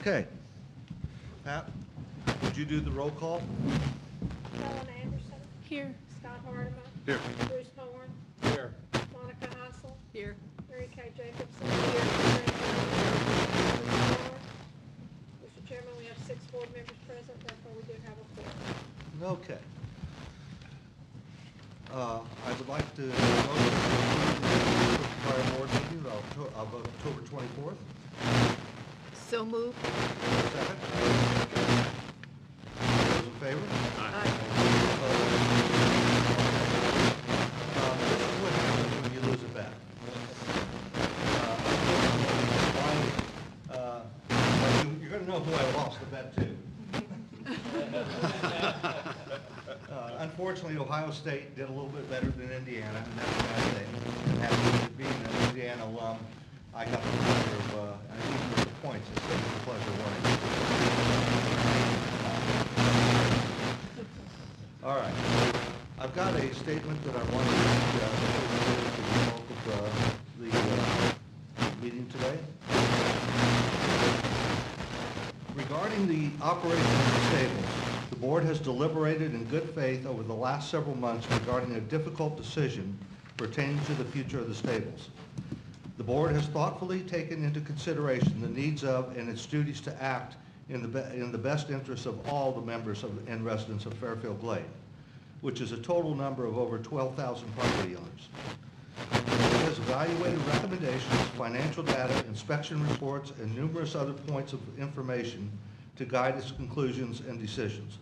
Okay. Pat, would you do the roll call? Helen Anderson. Here. Scott Hardeman. Here. Bruce Horn. Here. Monica Hassel. Here. Mary Kay Jacobson. Here. Mr. Chairman, we have 6 board members present, therefore we do have a quorum. Okay. I would like to motion to the prior board meeting of October 24th. So moved. Second. Those in favor? Aye. This is what happens when you lose a bet. You're going to know who I lost the bet to. Unfortunately, Ohio State did a little bit better than Indiana, and that's a bad thing. And having being an Indiana alum, I got the pleasure of, even with the points, it's such a pleasure winning. All right. I've got a statement that I want to read to the result of the meeting today. Regarding the operation of the stables, the board has deliberated in good faith over the last several months regarding a difficult decision pertaining to the future of the stables. The board has thoughtfully taken into consideration the needs of and its duties to act in the best interests of all the members and residents of Fairfield Glade, which is a total number of over 12,000 property owners. It has evaluated recommendations, financial data, inspection reports, and numerous other points of information to guide its conclusions and decisions.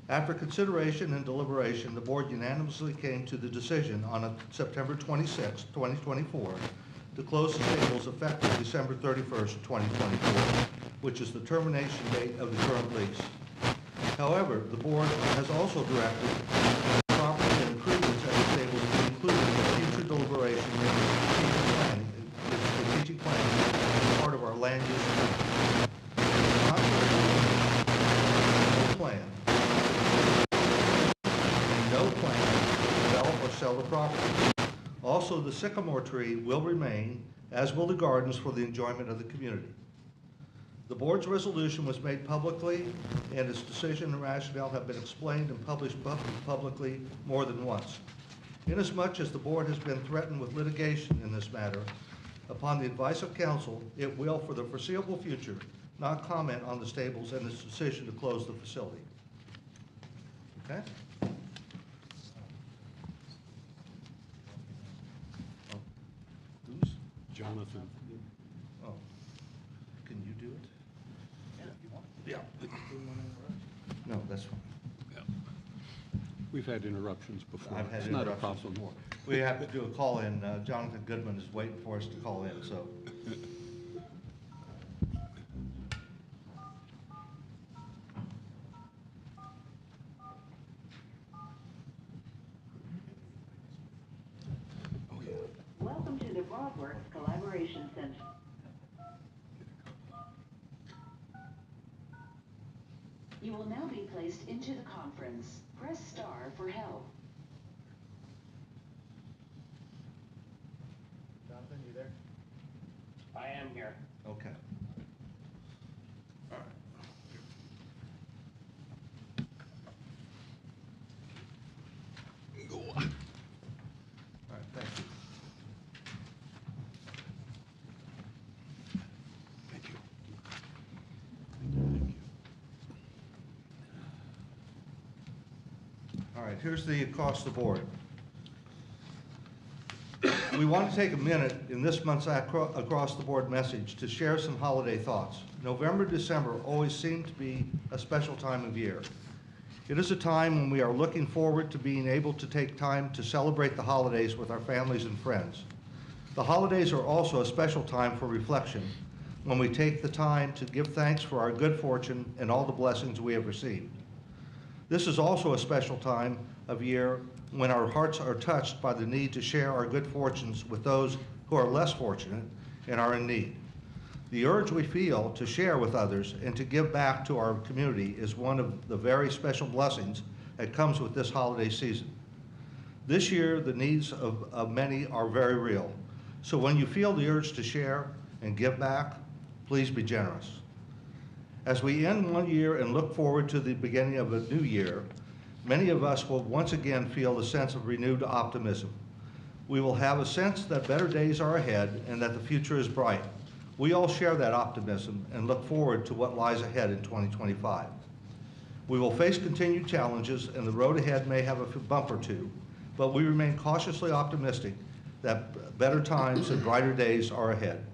After consideration and deliberation, the board unanimously came to the decision on September 26, 2024, to close the stables effective December 31st, 2024, which is the termination date of the current lease. However, the board has also directed property and improvements at the stables to be included in the future deliberation and strategic planning as part of our land use plan. No plan to develop or sell the property. Also, the sycamore tree will remain, as will the gardens, for the enjoyment of the community. The board's resolution was made publicly, and its decision and rationale have been explained and published publicly more than once. Inasmuch as the board has been threatened with litigation in this matter, upon the advice of counsel, it will, for the foreseeable future, not comment on the stables and its decision to close the facility. Okay? Who's? Jonathan. Oh, can you do it? Yeah, if you want. Yeah. No, that's fine. Yeah. We've had interruptions before. I've had It's not a interruptions problem. before. We have to do a call in. Jonathan Goodman is waiting for us to call in, so. Welcome to the Broadworks Collaboration Center. You will now be placed into the conference. Press star for help. Jonathan, you there? I am here. Okay. All right. Go on. All right, thank you. Thank you. All right, here's the across the board. We want to take a minute in this month's across the board message to share some holiday thoughts. November, December always seem to be a special time of year. It is a time when we are looking forward to being able to take time to celebrate the holidays with our families and friends. The holidays are also a special time for reflection when we take the time to give thanks for our good fortune and all the blessings we have received. This is also a special time of year when our hearts are touched by the need to share our good fortunes with those who are less fortunate and are in need. The urge we feel to share with others and to give back to our community is one of the very special blessings that comes with this holiday season. This year, the needs of many are very real. So when you feel the urge to share and give back, please be generous. As we end one year and look forward to the beginning of a new year, many of us will once again feel a sense of renewed optimism. We will have a sense that better days are ahead and that the future is bright. We all share that optimism and look forward to what lies ahead in 2025. We will face continued challenges and the road ahead may have a bump or two, but we remain cautiously optimistic that better times and brighter days are ahead.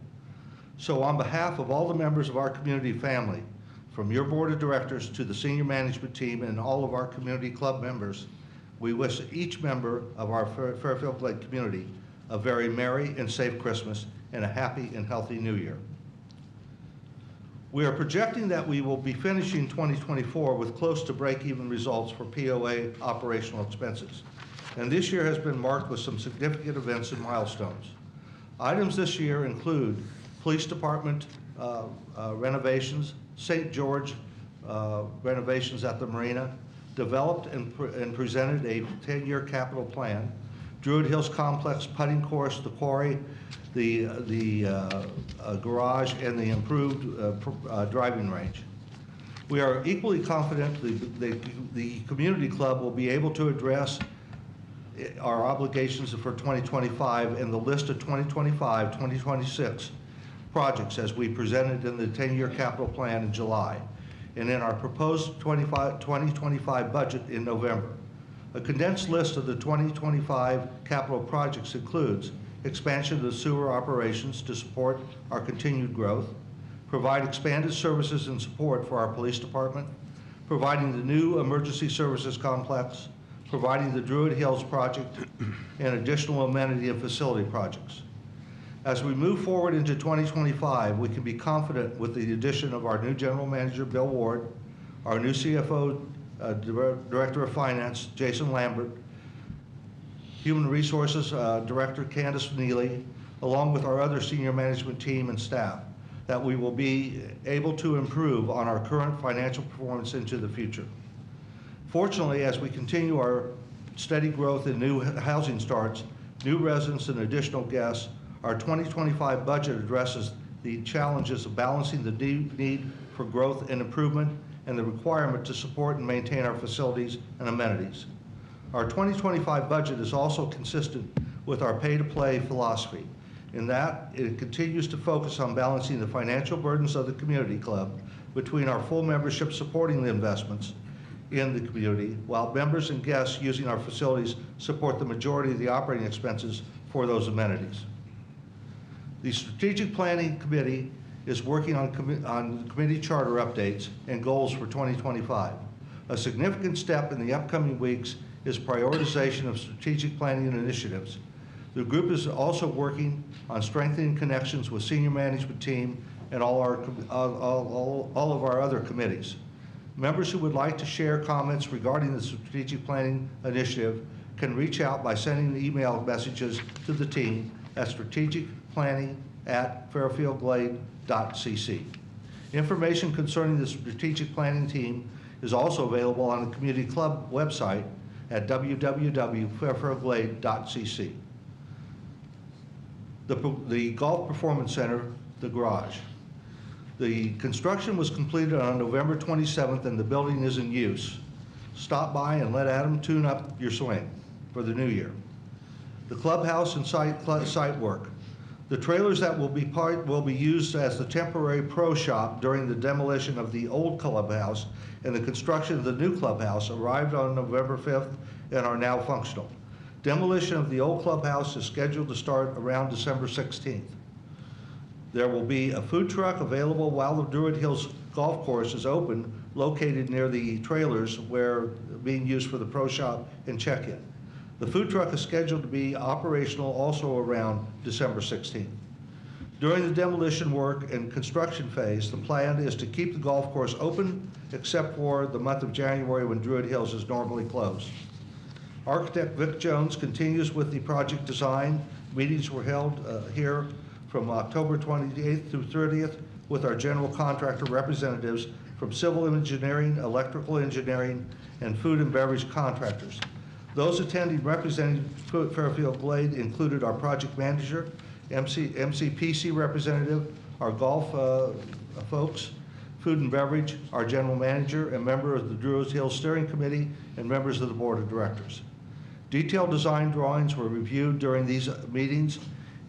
So on behalf of all the members of our community family, from your board of directors to the senior management team and all of our community club members, we wish each member of our Fairfield Glade community a very merry and safe Christmas and a happy and healthy New Year. We are projecting that we will be finishing 2024 with close to break-even results for POA operational expenses. And this year has been marked with some significant events and milestones. Items this year include police department renovations, St. George renovations at the marina, developed and presented a 10-year capital plan, Druid Hills Complex putting course, the quarry, the garage, and the improved driving range. We are equally confident the community club will be able to address our obligations for 2025 and the list of 2025, 2026 projects as we presented in the 10-year capital plan in July and in our proposed 2025 budget in November. A condensed list of the 2025 capital projects includes expansion of the sewer operations to support our continued growth, provide expanded services and support for our police department, providing the new emergency services complex, providing the Druid Hills project, and additional amenity and facility projects. As we move forward into 2025, we can be confident with the addition of our new General Manager, Bill Ward, our new CFO, Director of Finance, Jason Lambert, Human Resources Director, Candace Neely, along with our other senior management team and staff, that we will be able to improve on our current financial performance into the future. Fortunately, as we continue our steady growth in new housing starts, new residents, and additional guests, our 2025 budget addresses the challenges of balancing the need for growth and improvement and the requirement to support and maintain our facilities and amenities. Our 2025 budget is also consistent with our pay-to-play philosophy, in that it continues to focus on balancing the financial burdens of the community club between our full membership supporting the investments in the community, while members and guests using our facilities support the majority of the operating expenses for those amenities. The Strategic Planning Committee is working on committee charter updates and goals for 2025. A significant step in the upcoming weeks is prioritization of strategic planning initiatives. The group is also working on strengthening connections with senior management team and all of our other committees. Members who would like to share comments regarding the strategic planning initiative can reach out by sending email messages to the team at strategicplanning@fairfieldglade.cc. Information concerning the strategic planning team is also available on the community club website at www.fairfieldglade.cc. The Golf Performance Center, the garage. The construction was completed on November 27th and the building is in use. Stop by and let Adam tune up your swing for the new year. The clubhouse and site work. The trailers that will be used as the temporary pro shop during the demolition of the old clubhouse and the construction of the new clubhouse arrived on November 5th and are now functional. Demolition of the old clubhouse is scheduled to start around December 16th. There will be a food truck available while the Druid Hills Golf Course is open, located near the trailers where being used for the pro shop and check-in. The food truck is scheduled to be operational also around December 16th. During the demolition work and construction phase, the plan is to keep the golf course open except for the month of January when Druid Hills is normally closed. Architect Vic Jones continues with the project design. Meetings were held here from October 28th through 30th with our general contractor representatives from civil engineering, electrical engineering, and food and beverage contractors. Those attending representing Fairfield Glade included our project manager, MCPC representative, our golf folks, Food and Beverage, our general manager, and member of the Druid Hills Steering Committee, and members of the Board of Directors. Detailed design drawings were reviewed during these meetings,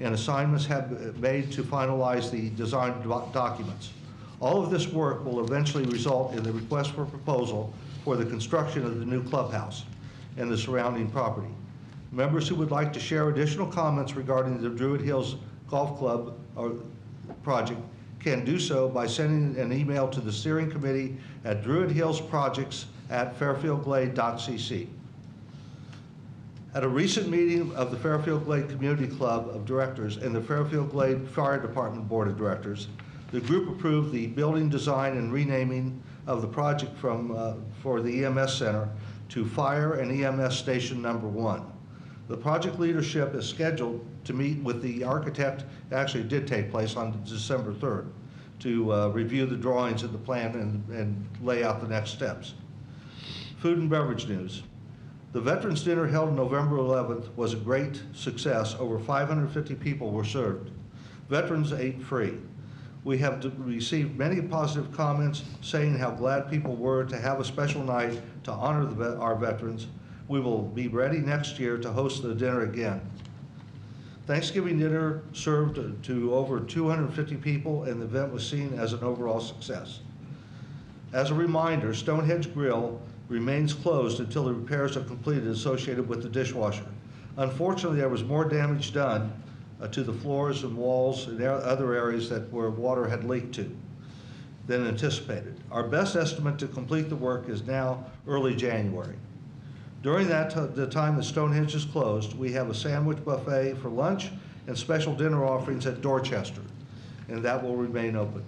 and assignments have been made to finalize the design documents. All of this work will eventually result in the request for proposal for the construction of the new clubhouse and the surrounding property. Members who would like to share additional comments regarding the Druid Hills Golf Club project can do so by sending an email to the steering committee at druidhillsprojects@fairfieldglade.cc. At a recent meeting of the Fairfield Glade Community Club of Directors and the Fairfield Glade Fire Department Board of Directors, the group approved the building design and renaming of the project for the EMS Center to Fire and EMS Station Number 1. The project leadership is scheduled to meet with the architect, actually it did take place on December 3rd, to review the drawings of the plan and lay out the next steps. Food and beverage news. The Veterans Dinner held November 11th was a great success. Over 550 people were served. Veterans ate free. We have received many positive comments saying how glad people were to have a special night to honor our veterans. We will be ready next year to host the dinner again. Thanksgiving dinner served to over 250 people, and the event was seen as an overall success. As a reminder, Stonehenge Grill remains closed until the repairs are completed associated with the dishwasher. Unfortunately, there was more damage done to the floors and walls and other areas where water had leaked to than anticipated. Our best estimate to complete the work is now early January. During the time that Stonehenge is closed, we have a sandwich buffet for lunch and special dinner offerings at Dorchester, and that will remain open.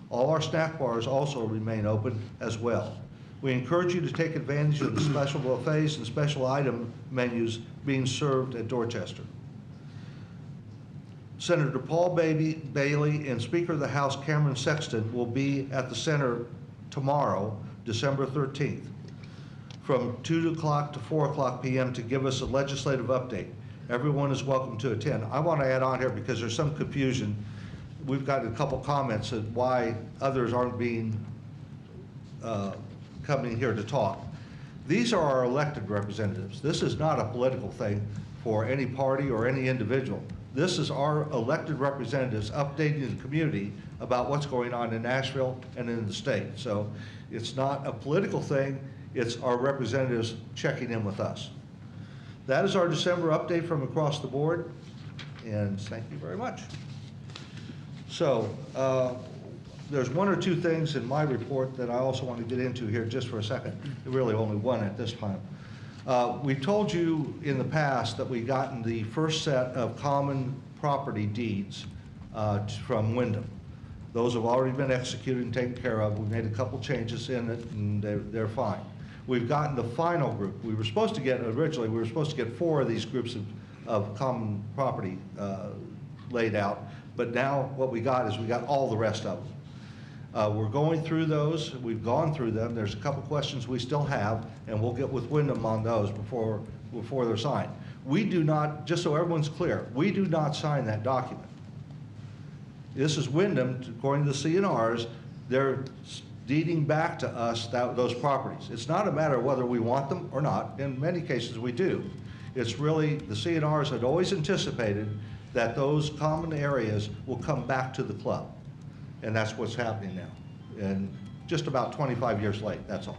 All our snack bars also remain open as well. We encourage you to take advantage of the special buffets and special item menus being served at Dorchester. Senator Paul Bailey and Speaker of the House Cameron Sexton will be at the center tomorrow, December 13th, from 2 o'clock to 4 o'clock p.m. to give us a legislative update. Everyone is welcome to attend. I want to add on here because there's some confusion. We've got a couple comments of why others aren't coming here to talk. These are our elected representatives. This is not a political thing for any party or any individual. This is our elected representatives updating the community about what's going on in Nashville and in the state. So it's not a political thing, it's our representatives checking in with us. That is our December update from across the board, and thank you very much. So there's one or two things in my report that I also want to get into here just for a second. Really only one at this time. We told you in the past that we'd gotten the first set of common property deeds from Wyndham. Those have already been executed and taken care of. We made a couple changes in it, and they're fine. We've gotten the final group. We were supposed to get 4 of these groups of common property laid out, but now what we got is we got all the rest of them. We're going through those. We've gone through them. There's a couple questions we still have, and we'll get with Wyndham on those before they're signed. We do not, just so everyone's clear, we do not sign that document. This is Wyndham, according to the CNRs, they're deeding back to us those properties. It's not a matter of whether we want them or not. In many cases, we do. It's really, the CNRs had always anticipated that those common areas will come back to the club. And that's what's happening now. And just about 25 years late, that's all.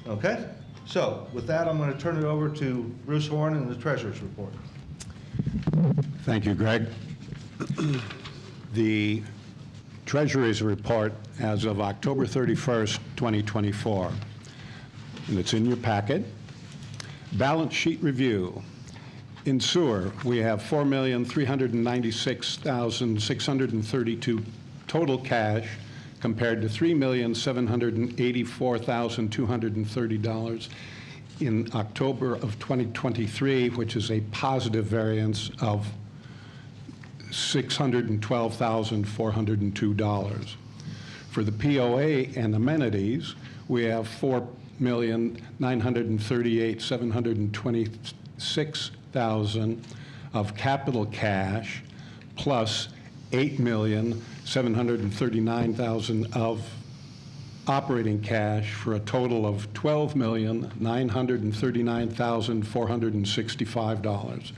Okay? So with that, I'm going to turn it over to Bruce Horn and the Treasurer's Report. Thank you, Greg. The Treasury's report as of October 31st, 2024, and it's in your packet. Balance sheet review. In sewer, we have $4,396,632 total cash compared to $3,784,230 in October of 2023, which is a positive variance of $612,402. For the POA and amenities, we have $4,938,726,000 of capital cash plus $8,739,000 of operating cash for a total of $12,939,465.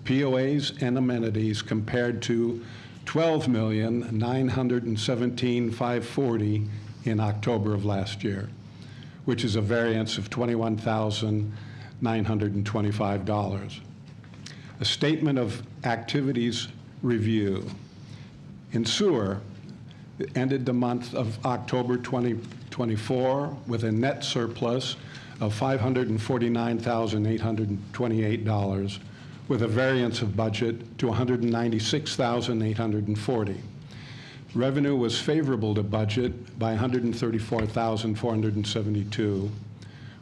POAs and amenities compared to $12,917,540 in October of last year, which is a variance of $21,925. A statement of activities review. In sewer, it ended the month of October 2024 with a net surplus of $549,828, with a variance of budget to $196,840. Revenue was favorable to budget by $134,472,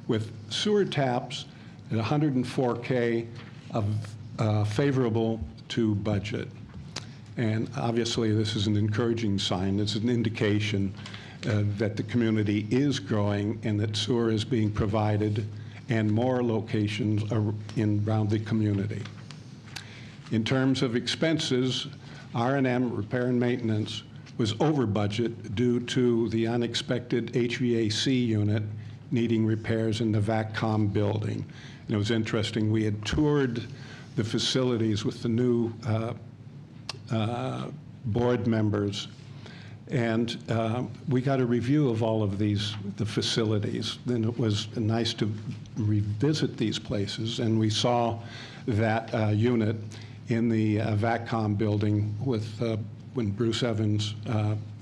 with sewer taps at $104K of favorable to budget. And obviously, this is an encouraging sign. It's an indication that the community is growing and that sewer is being provided and more locations are around the community. In terms of expenses, R&M, repair and maintenance, was over budget due to the unexpected HVAC unit needing repairs in the VACCOM building. And it was interesting, we had toured the facilities with the new board members, and we got a review of all of the facilities. Then it was nice to revisit these places, and we saw that unit in the VACCOM building with when Bruce Evans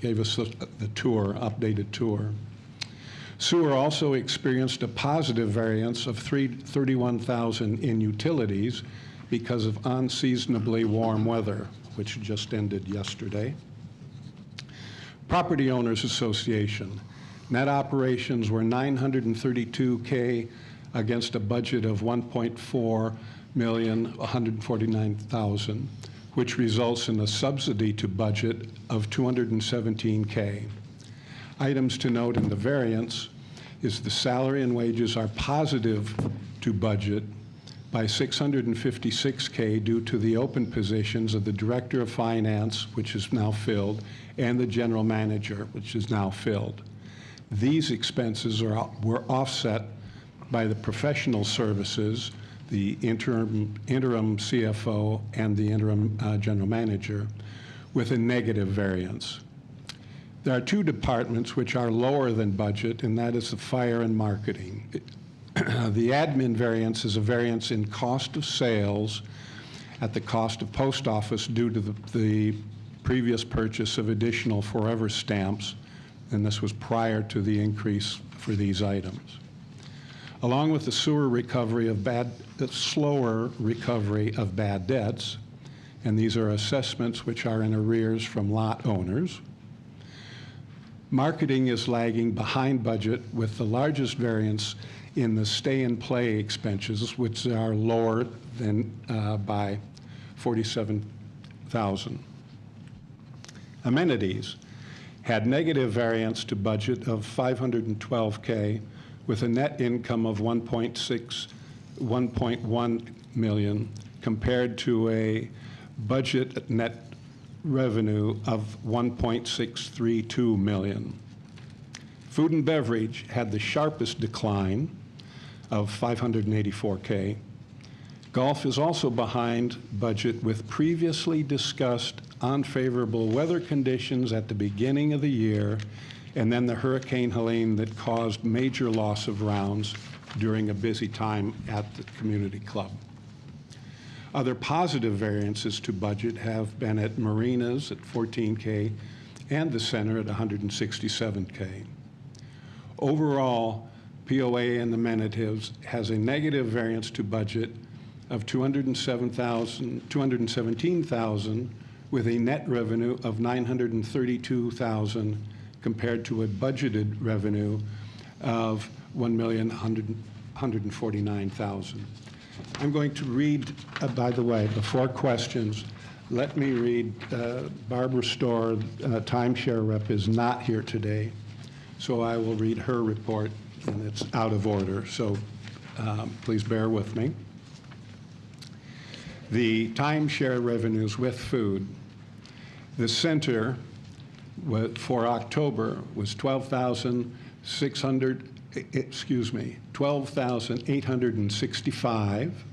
gave us the tour, updated tour. Sewer also experienced a positive variance of $31,000 in utilities because of unseasonably warm weather, which just ended yesterday. Property Owners Association. Net operations were $932K against a budget of $1.4,149,000, which results in a subsidy to budget of $217K. Items to note in the variance is the salary and wages are positive to budget by $656K due to the open positions of the Director of Finance, which is now filled, and the General Manager, which is now filled. These expenses were offset by the professional services, the interim CFO, and the interim General Manager, with a negative variance. There are two departments which are lower than budget, and that is the fire and marketing. The admin variance is a variance in cost of sales at the cost of post office due to the previous purchase of additional forever stamps, and this was prior to the increase for these items. Along with the sewer recovery of slower recovery of bad debts, and these are assessments which are in arrears from lot owners. Marketing is lagging behind budget with the largest variance in the stay and play expenses, which are lower than by $47,000. Amenities had negative variance to budget of $512K with a net income of $1.1 million compared to a budget net revenue of $1.632 million. Food and beverage had the sharpest decline of $584K. Golf is also behind budget with previously discussed unfavorable weather conditions at the beginning of the year, and then the Hurricane Helene that caused major loss of rounds during a busy time at the community club. Other positive variances to budget have been at marinas at $14K and the center at $167K. Overall, POA and amenities has a negative variance to budget of $217,000 with a net revenue of $932,000 compared to a budgeted revenue of $1,149,000. I'm going to read, by the way, before questions, let me read, Barbara Storr, timeshare rep, is not here today, so I will read her report, and it's out of order, so please bear with me. The timeshare revenues with food. The center for October was 12,865.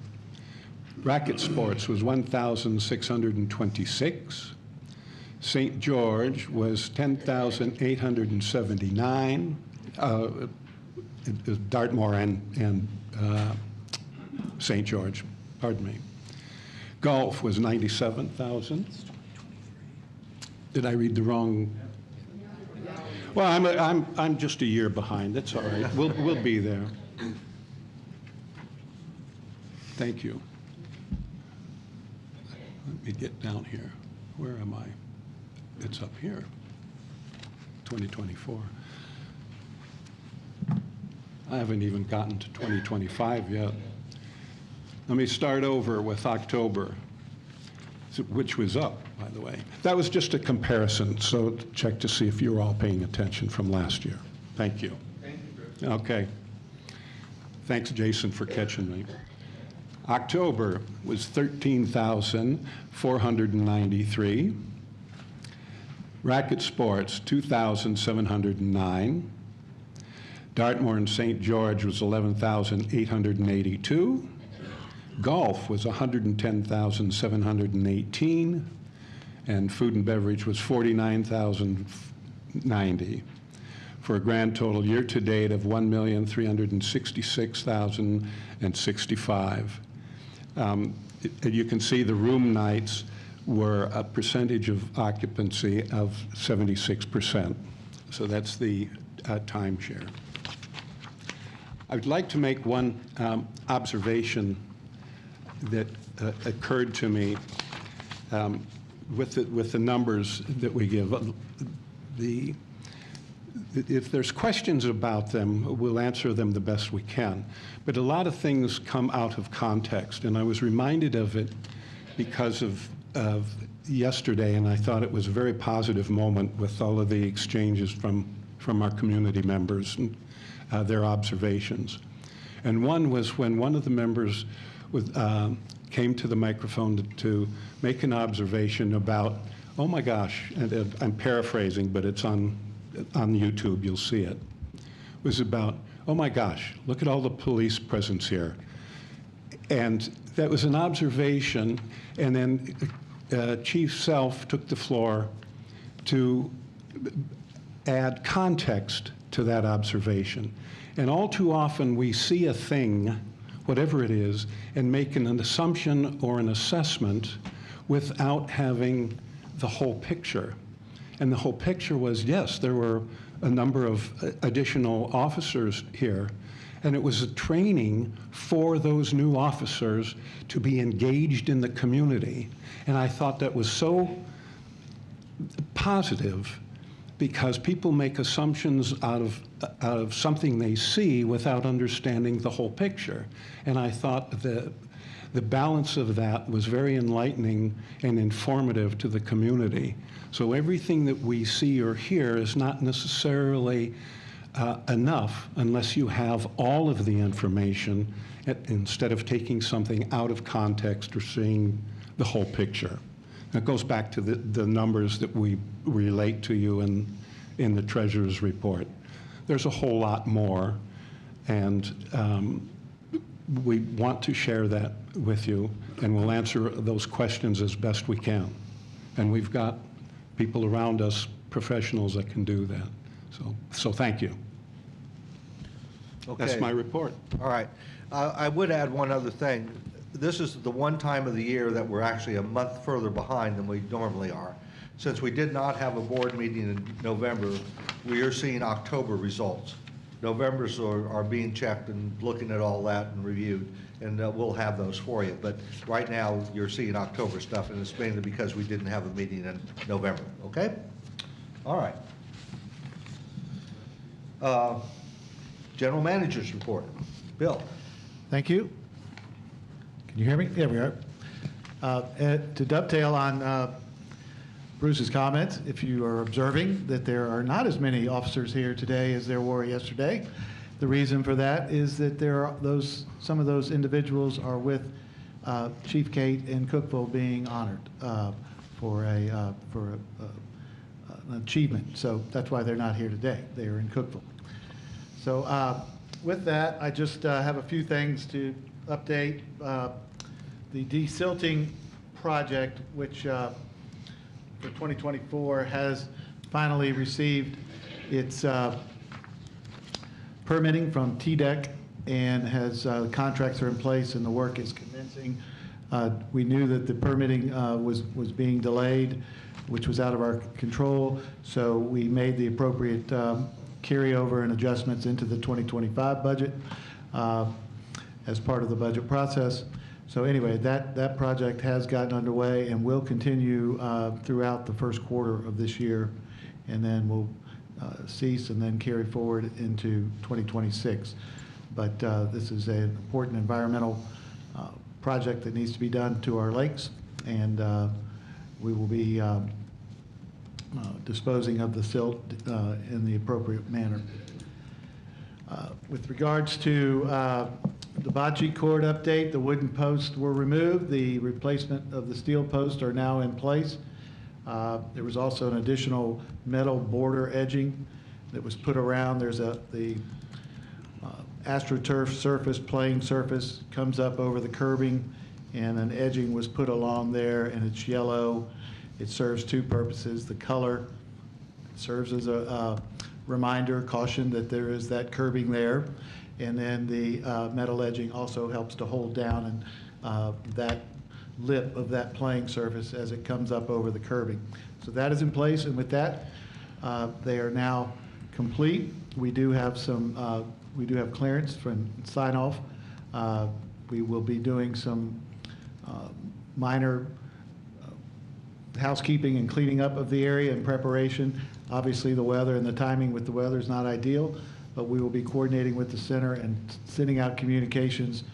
Racket sports was 1,626. St. George was 10,879. Dartmoor and St. George, pardon me. Golf was 97,000. Did I read the wrong? Well, I'm just a year behind. That's all right. We'll be there. Thank you. Let me get down here. Where am I? It's up here. 2024. I haven't even gotten to 2025 yet. Let me start over with October, which was up, by the way. That was just a comparison, so check to see if you were all paying attention from last year. Thank you. Thank you, Chris. Okay. Thanks, Jason, for catching me. October was 13,493. Racket sports, 2,709. Dartmoor and St. George was 11,882. Golf was 110,718. And food and beverage was 49,090. For a grand total year-to-date of 1,366,065. You can see the room nights were a percentage of occupancy of 76%. So that's the timeshare. I would like to make one observation that occurred to me with the numbers that we give. If there's questions about them, we'll answer them the best we can. But a lot of things come out of context, and I was reminded of it because of yesterday, and I thought it was a very positive moment with all of the exchanges from our community members and their observations. And one was when one of the members came to the microphone to make an observation about, oh my gosh, and I'm paraphrasing, but it's on YouTube, you'll see it, was about, oh my gosh, look at all the police presence here. And that was an observation, and then Chief Self took the floor to add context to that observation. And all too often we see a thing, whatever it is, and make an assumption or an assessment without having the whole picture. And the whole picture was, yes, there were a number of additional officers here, and it was a training for those new officers to be engaged in the community. And I thought that was so positive because people make assumptions out of something they see without understanding the whole picture. And I thought the balance of that was very enlightening and informative to the community. So everything that we see or hear is not necessarily enough unless you have all of the information instead of taking something out of context or seeing the whole picture. That goes back to the numbers that we relate to you in the Treasurer's report. There's a whole lot more, and we want to share that with you, and we'll answer those questions as best we can. And we've got people around us, professionals that can do that. So thank you. Okay. That's my report. All right. I would add one other thing. This is the one time of the year that we're actually a month further behind than we normally are. Since we did not have a board meeting in November, we are seeing October results. November's are being checked and looking at all that and reviewed, and we'll have those for you. But right now, you're seeing October stuff, and it's mainly because we didn't have a meeting in November, okay? All right. General Manager's report. Bill. Thank you. Can you hear me? There we are. To dovetail on Bruce's comment, if you are observing that there are not as many officers here today as there were yesterday, the reason for that is that there are some of those individuals are with Chief Kate in Cookville being honored for an achievement. So that's why they're not here today. They are in Cookeville. So with that, I just have a few things to update. The desilting project, which for 2024 has finally received its permitting from TDEC and has contracts are in place and the work is commencing. We knew that the permitting was being delayed, which was out of our control, so we made the appropriate carryover and adjustments into the 2025 budget as part of the budget process. So anyway, that project has gotten underway and will continue throughout the first quarter of this year, and then we'll cease and then carry forward into 2026. But this is an important environmental project that needs to be done to our lakes, and we will be disposing of the silt in the appropriate manner. With regards to the bocce court update, the wooden posts were removed. The replacement of the steel posts are now in place. There was also an additional metal border edging that was put around. There's the AstroTurf surface, playing surface, comes up over the curbing, and an edging was put along there, and it's yellow. It serves two purposes. The color serves as a reminder, caution that there is that curbing there, and then the metal edging also helps to hold down and that lip of that playing surface as it comes up over the curbing. So that is in place, and with that, they are now complete. We do have clearance from sign off. We will be doing some minor housekeeping and cleaning up of the area in preparation. Obviously, the weather and the timing with the weather is not ideal, but we will be coordinating with the center and sending out communications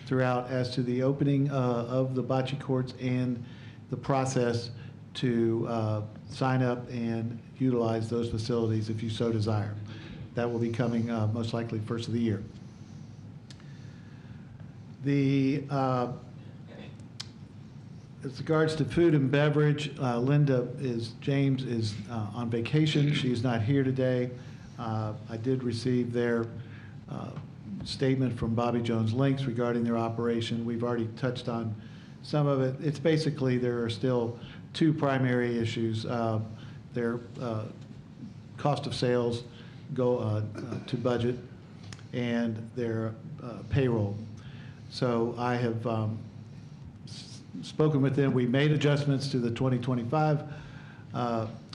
throughout as to the opening of the bocce courts and the process to sign up and utilize those facilities if you so desire. That will be coming most likely first of the year. As regards to food and beverage, James is on vacation. She is not here today. I did receive their statement from Bobby Jones Links regarding their operation. We've already touched on some of it. It's basically there are still two primary issues. Their cost of sales go to budget and their payroll. So I have spoken with them. We made adjustments to the 2025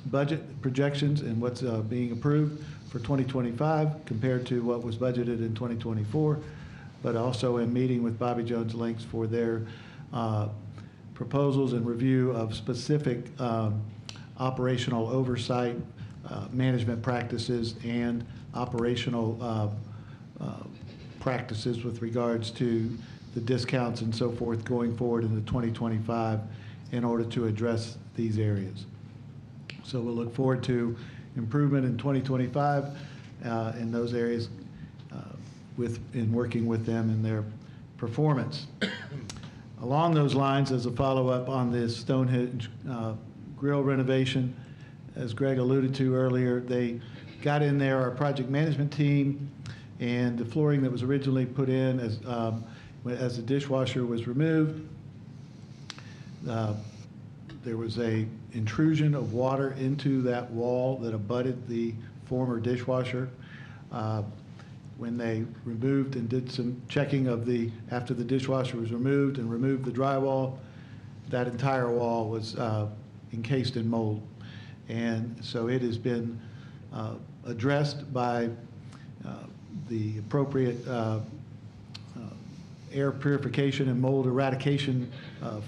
budget projections and what's being approved for 2025 compared to what was budgeted in 2024, but also in meeting with Bobby Jones Links for their proposals and review of specific operational oversight, management practices, and operational practices with regards to the discounts and so forth going forward into 2025 in order to address these areas. So we'll look forward to improvement in 2025 in those areas in working with them in their performance. Along those lines, as a follow-up on this Stonehenge grill renovation, as Greg alluded to earlier, they got in there, our project management team, and the flooring that was originally put in as the dishwasher was removed, there was a intrusion of water into that wall that abutted the former dishwasher. When they removed and did some checking after the dishwasher was removed and removed the drywall, that entire wall was encased in mold. And so it has been addressed by the appropriate air purification and mold eradication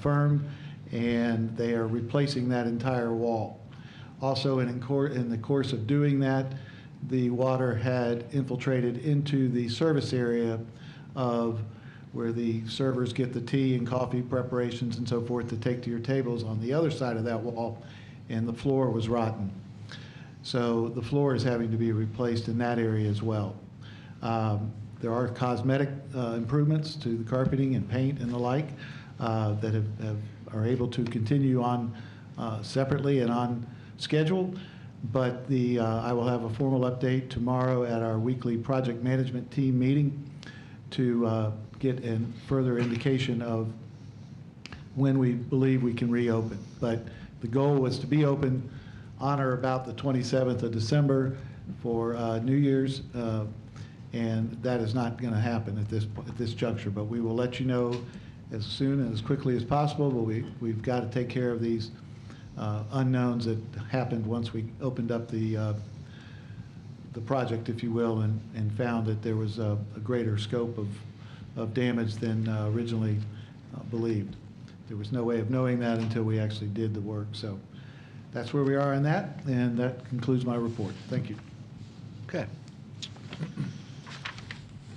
firm, and they are replacing that entire wall. Also, in the course of doing that, the water had infiltrated into the service area of where the servers get the tea and coffee preparations and so forth to take to your tables on the other side of that wall, and the floor was rotten. So the floor is having to be replaced in that area as well. There are cosmetic improvements to the carpeting and paint and the like that are able to continue on separately and on schedule. but I will have a formal update tomorrow at our weekly project management team meeting to get a further indication of when we believe we can reopen. But the goal was to be open on or about the 27th of December for New Year's, and that is not going to happen at this juncture. But we will let you know as soon and as quickly as possible. But we've got to take care of these unknowns that happened once we opened up the project, if you will, and found that there was a greater scope of damage than originally believed. There was no way of knowing that until we actually did the work. So that's where we are on that, and that concludes my report. Thank you. Okay.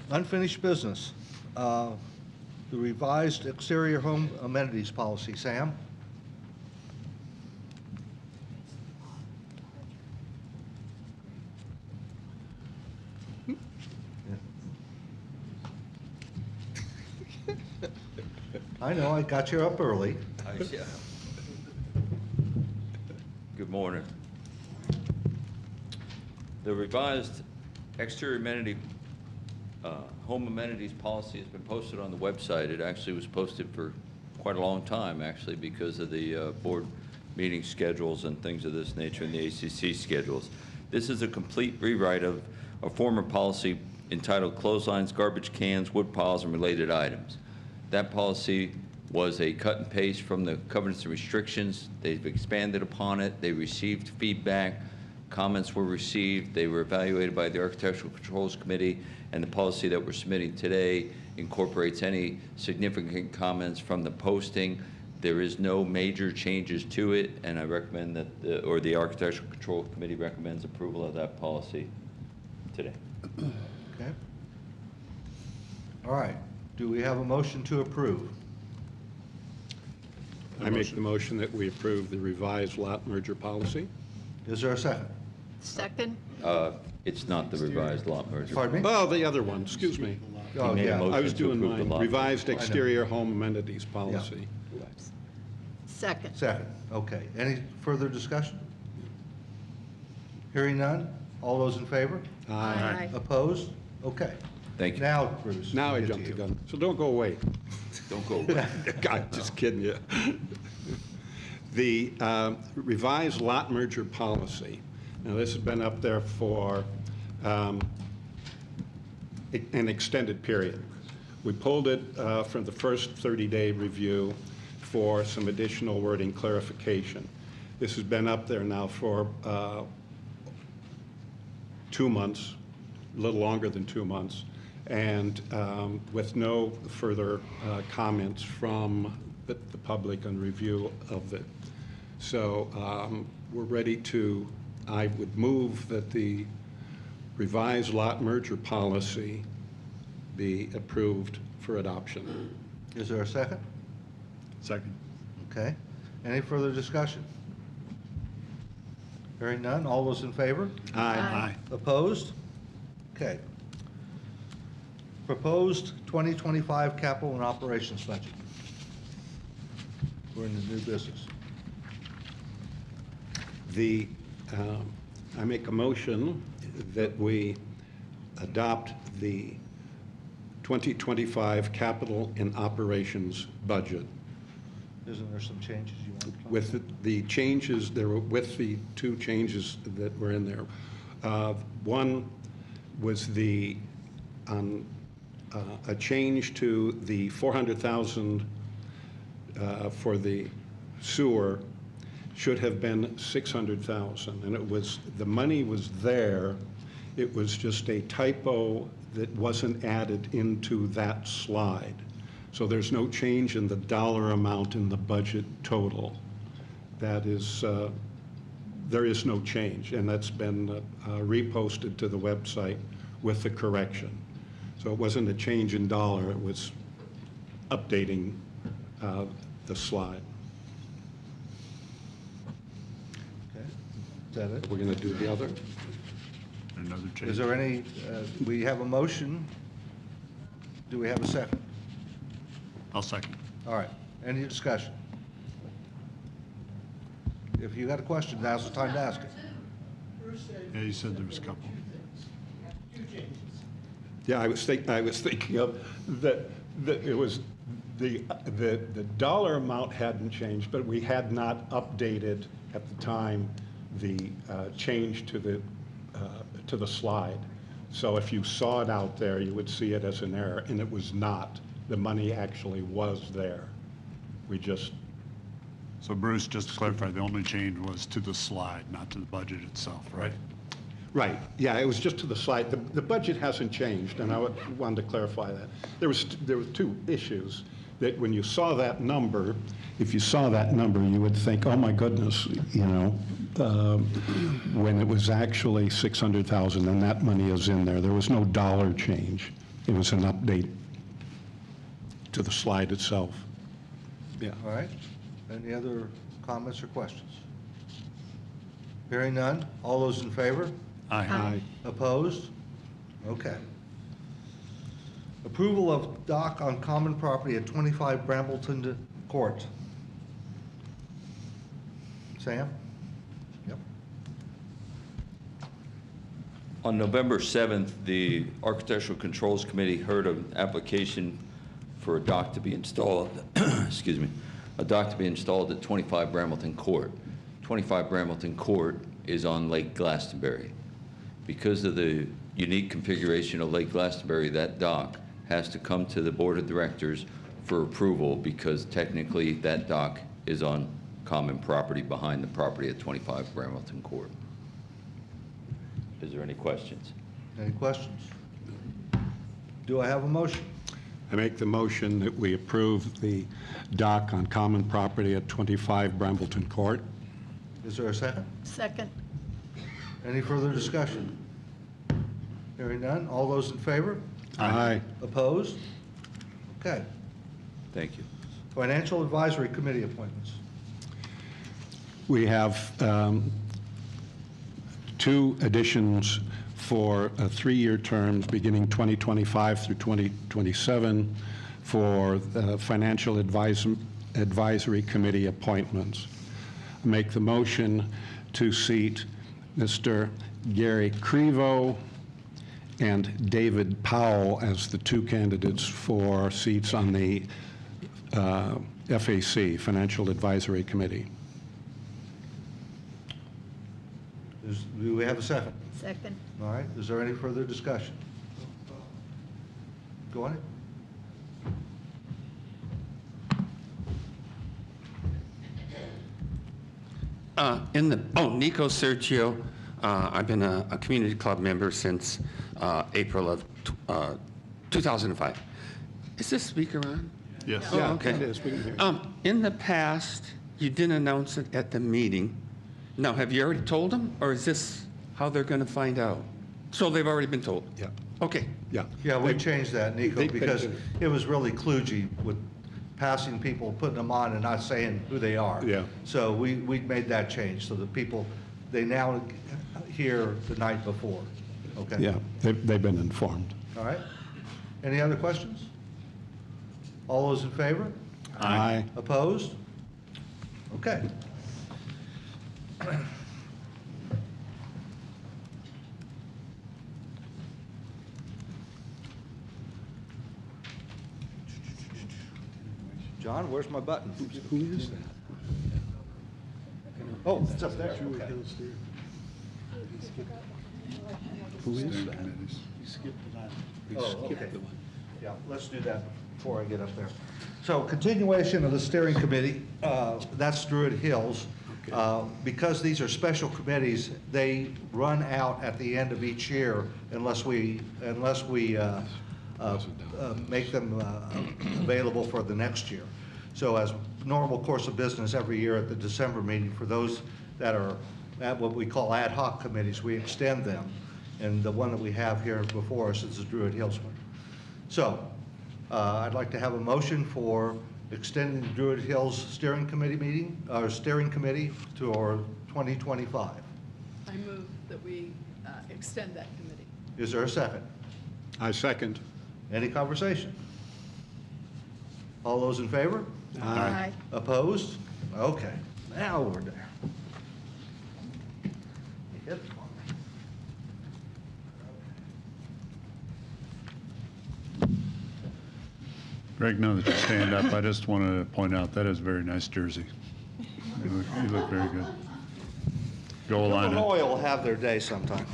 Unfinished business. The revised exterior home amenities policy. Sam? I know, I got you up early. Yeah. Good morning. The revised exterior amenity, home amenities policy has been posted on the website. It actually was posted for quite a long time, actually, because of the board meeting schedules and things of this nature and the ACC schedules. This is a complete rewrite of a former policy entitled Clotheslines, Garbage Cans, Wood Piles, and Related Items. That policy was a cut and paste from the covenants and restrictions. They've expanded upon it. They received feedback. Comments were received. They were evaluated by the Architectural Controls Committee, and the policy that we're submitting today incorporates any significant comments from the posting. There is no major changes to it, and I recommend that, the Architectural Control Committee recommends approval of that policy today. Okay. All right. Do we have a motion to approve? I make the motion that we approve the revised lot merger policy. Is there a second? Second? It's not the revised lot merger. Pardon me? Oh, the other one, excuse me. Oh, made a yeah. motion. I was to doing approve the mine. lot. Revised exterior home amenities policy. Second. Second. Okay. Any further discussion? Hearing none? All those in favor? Aye. Opposed? Okay. Thank you. Now, Bruce. Now I we'll get jumped to the you. gun. So don't go away. Don't go away. God, just kidding you. The revised lot merger policy. Now, this has been up there for an extended period. We pulled it from the first 30-day review for some additional wording clarification. This has been up there now for 2 months, a little longer than 2 months, and with no further comments from the public on review of it. So we're ready to, I would move that the revised lot merger policy be approved for adoption. Is there a second? Second. Okay. Any further discussion? Hearing none? All those in favor? Aye. Opposed? Okay. Proposed 2025 capital and operations budget. We're in the new business. I make a motion that we adopt the 2025 capital and operations budget Isn't there some changes you want to talk with the changes, there were with the 2 changes that were in there. One was a change to the 400,000 for the sewer should have been 600,000, and it was, the money was there. It was just a typo that wasn't added into that slide. So there's no change in the dollar amount in the budget total. That is, there is no change, and that's been reposted to the website with the correction. So it wasn't a change in dollar, it was updating the slide. Okay. Is that it? We're going to do the other? Another change. Is there any, we have a motion. Do we have a second? I'll second. All right. Any discussion? If you got a question, now's the time to ask it. Yeah, you said there was a couple. Yeah, I was thinking of that it was the dollar amount hadn't changed, but we had not updated at the time the change to the slide. So if you saw it out there, you would see it as an error, and it was not. The money actually was there. We just, So Bruce, just to clarify, the only change was to the slide, not to the budget itself, right? right, yeah, it was just to the slide. The budget hasn't changed, and I wanted to clarify that. There were two issues that when you saw that number, if you saw that number, you would think, oh my goodness, you know, when it was actually 600,000, and that money is in there. There was no dollar change. It was an update to the slide itself. Yeah. All right. Any other comments or questions? Hearing none. All those in favor? Aye. Opposed? Okay. Approval of dock on common property at 25 Brambleton Court. Sam? Yep. On November 7th, the Architectural Controls Committee heard an application for a dock to be installed, excuse me, a dock to be installed at 25 Brambleton Court. 25 Brambleton Court is on Lake Glastonbury. Because of the unique configuration of Lake Glastonbury, that dock has to come to the Board of Directors for approval because technically that dock is on common property behind the property at 25 Brambleton Court. Is there any questions? Any questions? Do I have a motion? I make the motion that we approve the dock on common property at 25 Brambleton Court. Is there a second? Second. Any further discussion? Hearing none. All those in favor? Aye. Opposed? Okay. Thank you. Financial Advisory Committee appointments. We have two additions for 3-year terms beginning 2025 through 2027 for the Financial Advisory Committee appointments. I make the motion to seat Mr. Gary Crevo and David Powell as the two candidates for seats on the FAC, Financial Advisory Committee. Do we have a second? Second. All right. Is there any further discussion? Go on. Nico Sergio. I've been a community club member since April of 2005. Is this speaker on? Yes. Oh, Yeah, okay. it is. We can hear you. In the past, you didn't announce it at the meeting. Now, have you already told them, or is this how they're going to find out? So they've already been told? Yeah. Okay. Yeah. Yeah, we changed that, Nico, they- because it was really kludgy with passing people, putting them on and not saying who they are. Yeah. So we made that change, so the people, they now hear the night before, okay? Yeah, they've been informed. All right. Any other questions? All those in favor? Aye. Opposed? Okay. John, where's my button? Who is that? Oh, it's up there. Okay. Who is that? Committees. Oh, okay. Yeah, let's do that before I get up there. So continuation of the steering committee, that's Druid Hills. Because these are special committees, they run out at the end of each year unless we make them available for the next year. So as normal course of business every year at the December meeting, for those that are at what we call ad hoc committees, we extend them. And the one that we have here before us is the Druid Hills one. So I'd like to have a motion for extending the Druid Hills Steering Committee meeting, or Steering Committee to our 2025. I move that we extend that committee. Is there a second? I second. Any conversation? All those in favor? Aye. Opposed? Okay, now we're there. You hit it Greg, now that you stand up, I just wanted to point out that is a very nice jersey. You look very good. Go Illini. Illinois will have their day sometime.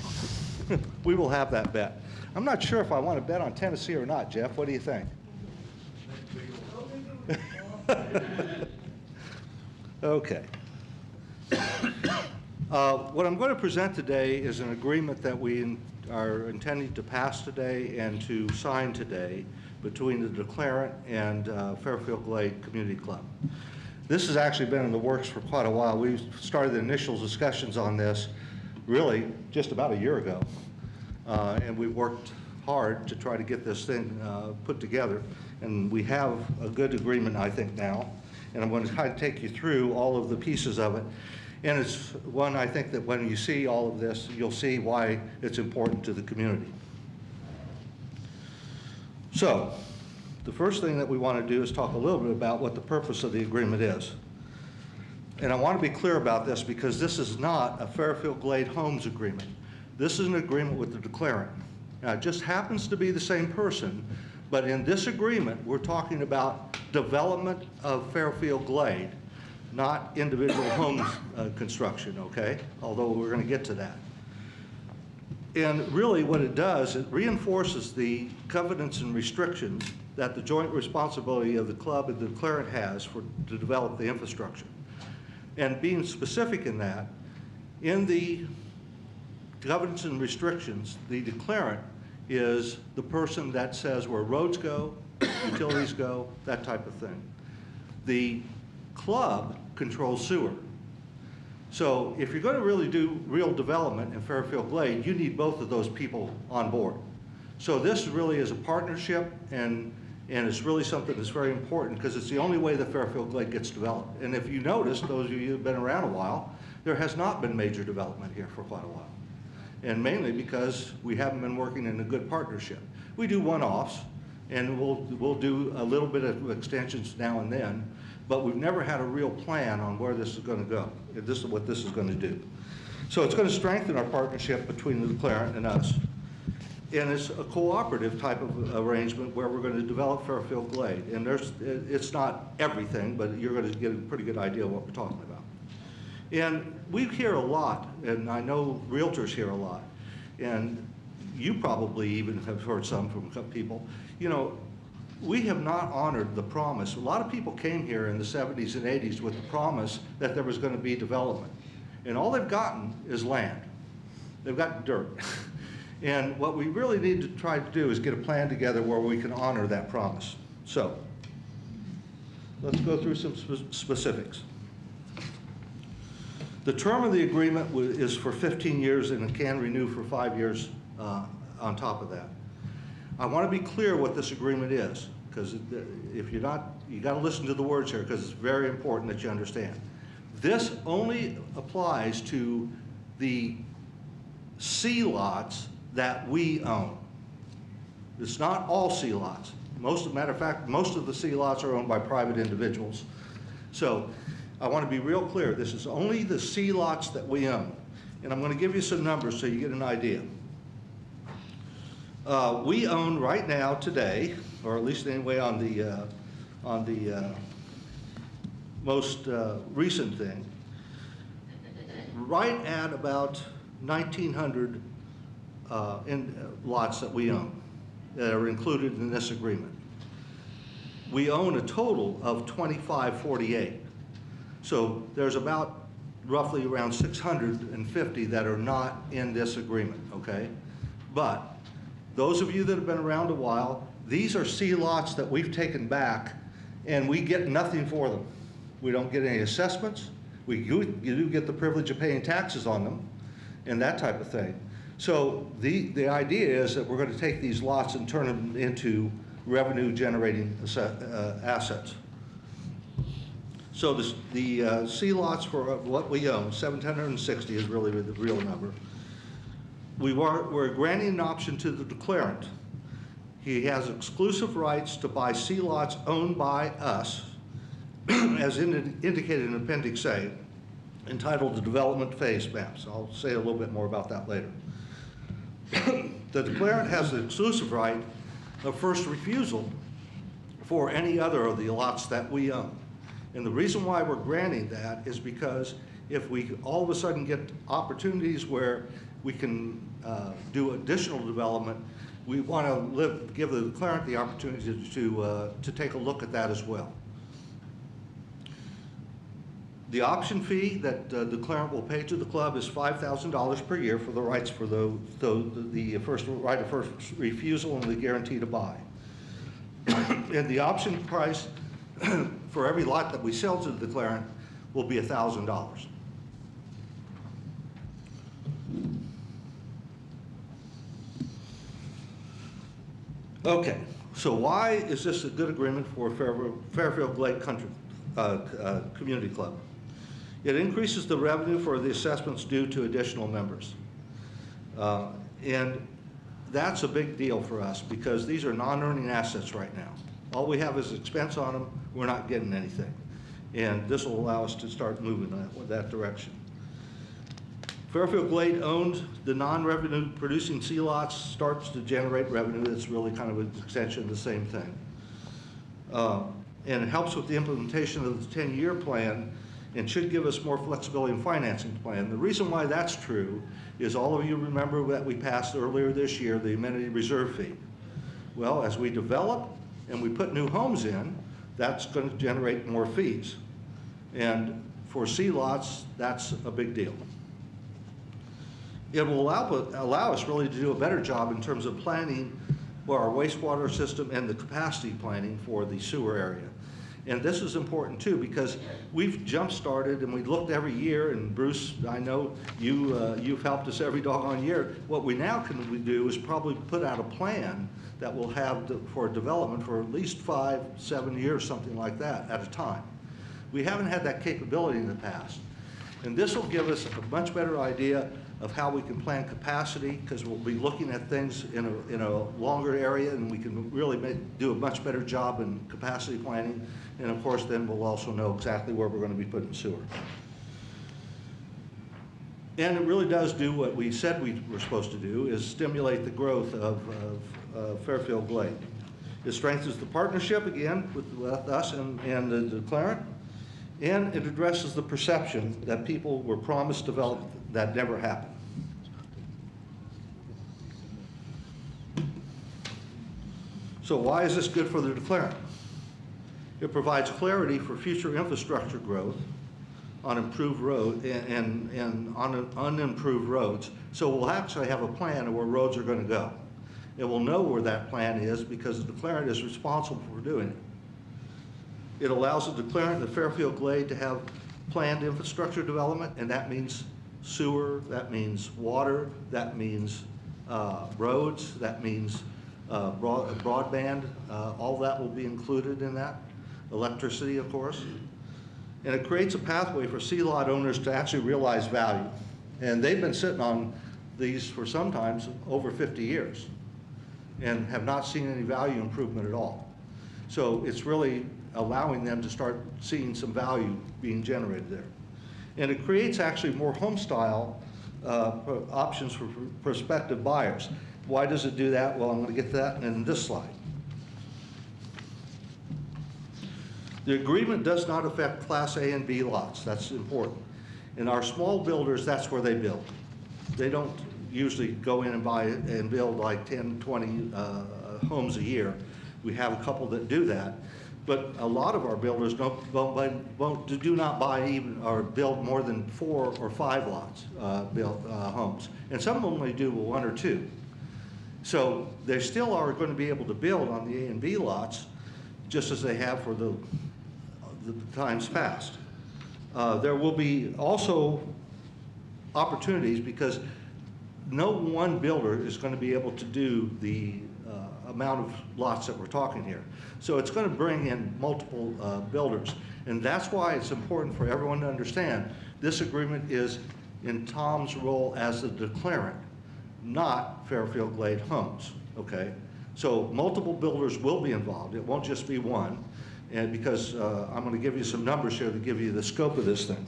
We will have that bet. I'm not sure if I want to bet on Tennessee or not, Jeff. What do you think? Okay. What I'm going to present today is an agreement that we are intending to pass today and to sign today between the declarant and Fairfield Glade Community Club. This has actually been in the works for quite a while. We started the initial discussions on this really just about a year ago. And we worked hard to try to get this thing put together. And we have a good agreement, I think, now. And I'm going to try to take you through all of the pieces of it. And it's one, I think, that when you see all of this, you'll see why it's important to the community. So, the first thing that we want to do is talk a little bit about what the purpose of the agreement is. And I want to be clear about this because this is not a Fairfield Glade Homes agreement. This is an agreement with the declarant. Now, it just happens to be the same person, but in this agreement, we're talking about development of Fairfield Glade, not individual homes construction, okay? Although we're going to get to that. And really what it does, it reinforces the covenants and restrictions that the joint responsibility of the club and the declarant has to develop the infrastructure. And being specific in that, in the covenants and restrictions, the declarant is the person that says where roads go, utilities go, that type of thing. The club controls sewer. So if you're going to really do real development in Fairfield Glade, you need both of those people on board. So this really is a partnership, and it's really something that's very important because it's the only way that Fairfield Glade gets developed. And if you notice, those of you who've been around a while, there has not been major development here for quite a while. And mainly because we haven't been working in a good partnership. We do one-offs, and we'll do a little bit of extensions now and then, but we've never had a real plan on where this is going to go. This is what this is going to do. So it's going to strengthen our partnership between the declarant and us. And it's a cooperative type of arrangement where we're going to develop Fairfield Glade. And it's not everything, but you're going to get a pretty good idea of what we're talking about. And we hear a lot, and I know realtors hear a lot, and you probably even have heard some from people, you know, we have not honored the promise. A lot of people came here in the 70s and 80s with the promise that there was going to be development. And all they've gotten is land. They've got dirt. And what we really need to try to do is get a plan together where we can honor that promise. So, let's go through some specifics. The term of the agreement is for 15 years and it can renew for 5 years on top of that. I want to be clear what this agreement is, because if you're not, you got to listen to the words here because it's very important that you understand. This only applies to the C lots that we own. It's not all C lots. Matter of fact, most of the C lots are owned by private individuals. So I want to be real clear. This is only the C lots that we own. And I'm going to give you some numbers so you get an idea. We own right now today, or at least anyway on the most recent thing, right at about 1,900 lots that we own that are included in this agreement. We own a total of 2,548. So there's about roughly around 650 that are not in this agreement, okay? But those of you that have been around a while, these are C lots that we've taken back and we get nothing for them. We don't get any assessments. You do get the privilege of paying taxes on them and that type of thing. So the idea is that we're going to take these lots and turn them into revenue generating assets. So the C lots for what we own, 760 is really the real number. We're granting an option to the declarant. He has exclusive rights to buy C lots owned by us, as indicated in Appendix A, entitled the Development Phase Maps. I'll say a little bit more about that later. The declarant has the exclusive right of first refusal for any other of the lots that we own. And the reason why we're granting that is because if we all of a sudden get opportunities where we can do additional development, we want to give the declarant the opportunity to take a look at that as well. The option fee that the declarant will pay to the club is $5,000 per year for the rights for the first right of first refusal and the guarantee to buy. And the option price for every lot that we sell to the declarant will be $1,000. Okay, so why is this a good agreement for Fairfield Glade Community Club? It increases the revenue for the assessments due to additional members. And that's a big deal for us because these are non-earning assets right now. All we have is expense on them. We're not getting anything. And this will allow us to start moving that direction. Fairfield Glade owns the non-revenue producing C lots, starts to generate revenue. That's really kind of an extension of the same thing. And it helps with the implementation of the 10-year plan and should give us more flexibility in financing the plan. The reason why that's true is all of you remember that we passed earlier this year the amenity reserve fee. Well, as we develop and we put new homes in, that's going to generate more fees. And for C lots, that's a big deal. It will allow us really to do a better job in terms of planning for our wastewater system and the capacity planning for the sewer area. And this is important too because we've jump-started and we looked every year, and Bruce, I know you've helped us every doggone year. What we now can do is probably put out a plan that will have for development for at least 5-7 years, something like that at a time. We haven't had that capability in the past. And this will give us a much better idea of how we can plan capacity, because we'll be looking at things in a longer area, and we can really do a much better job in capacity planning. And of course, then we'll also know exactly where we're going to be putting sewer. And it really does do what we said we were supposed to do, is stimulate the growth of Fairfield Glade. It strengthens the partnership again with us and the declarant, and it addresses the perception that people were promised development that never happened. So why is this good for the declarant? It provides clarity for future infrastructure growth on improved road and on unimproved roads. So we'll actually have a plan of where roads are going to go. It will know where that plan is because the declarant is responsible for doing it. It allows the declarant, the Fairfield Glade, to have planned infrastructure development, and that means sewer, that means water, that means roads, that means broadband. All that will be included in that. Electricity, of course. And it creates a pathway for C-lot owners to actually realize value. And they've been sitting on these for sometimes over 50 years and have not seen any value improvement at all. So it's really allowing them to start seeing some value being generated there. And it creates actually more home style options for prospective buyers. Why does it do that? Well, I'm going to get to that in this slide. The agreement does not affect Class A and B lots. That's important. And our small builders, that's where they build. They don't usually go in and buy and build like 10, 20 homes a year. We have a couple that do that. But a lot of our builders do not buy even or build more than 4 or 5 lots, homes. And some only do 1 or 2. So they still are going to be able to build on the A and B lots just as they have for the times past. There will be also opportunities because no one builder is going to be able to do the amount of lots that we're talking here. So it's going to bring in multiple builders. And that's why it's important for everyone to understand this agreement is in Tom's role as the declarant, not Fairfield Glade Homes, okay? So multiple builders will be involved. It won't just be one. And because I'm going to give you some numbers here to give you the scope of this thing.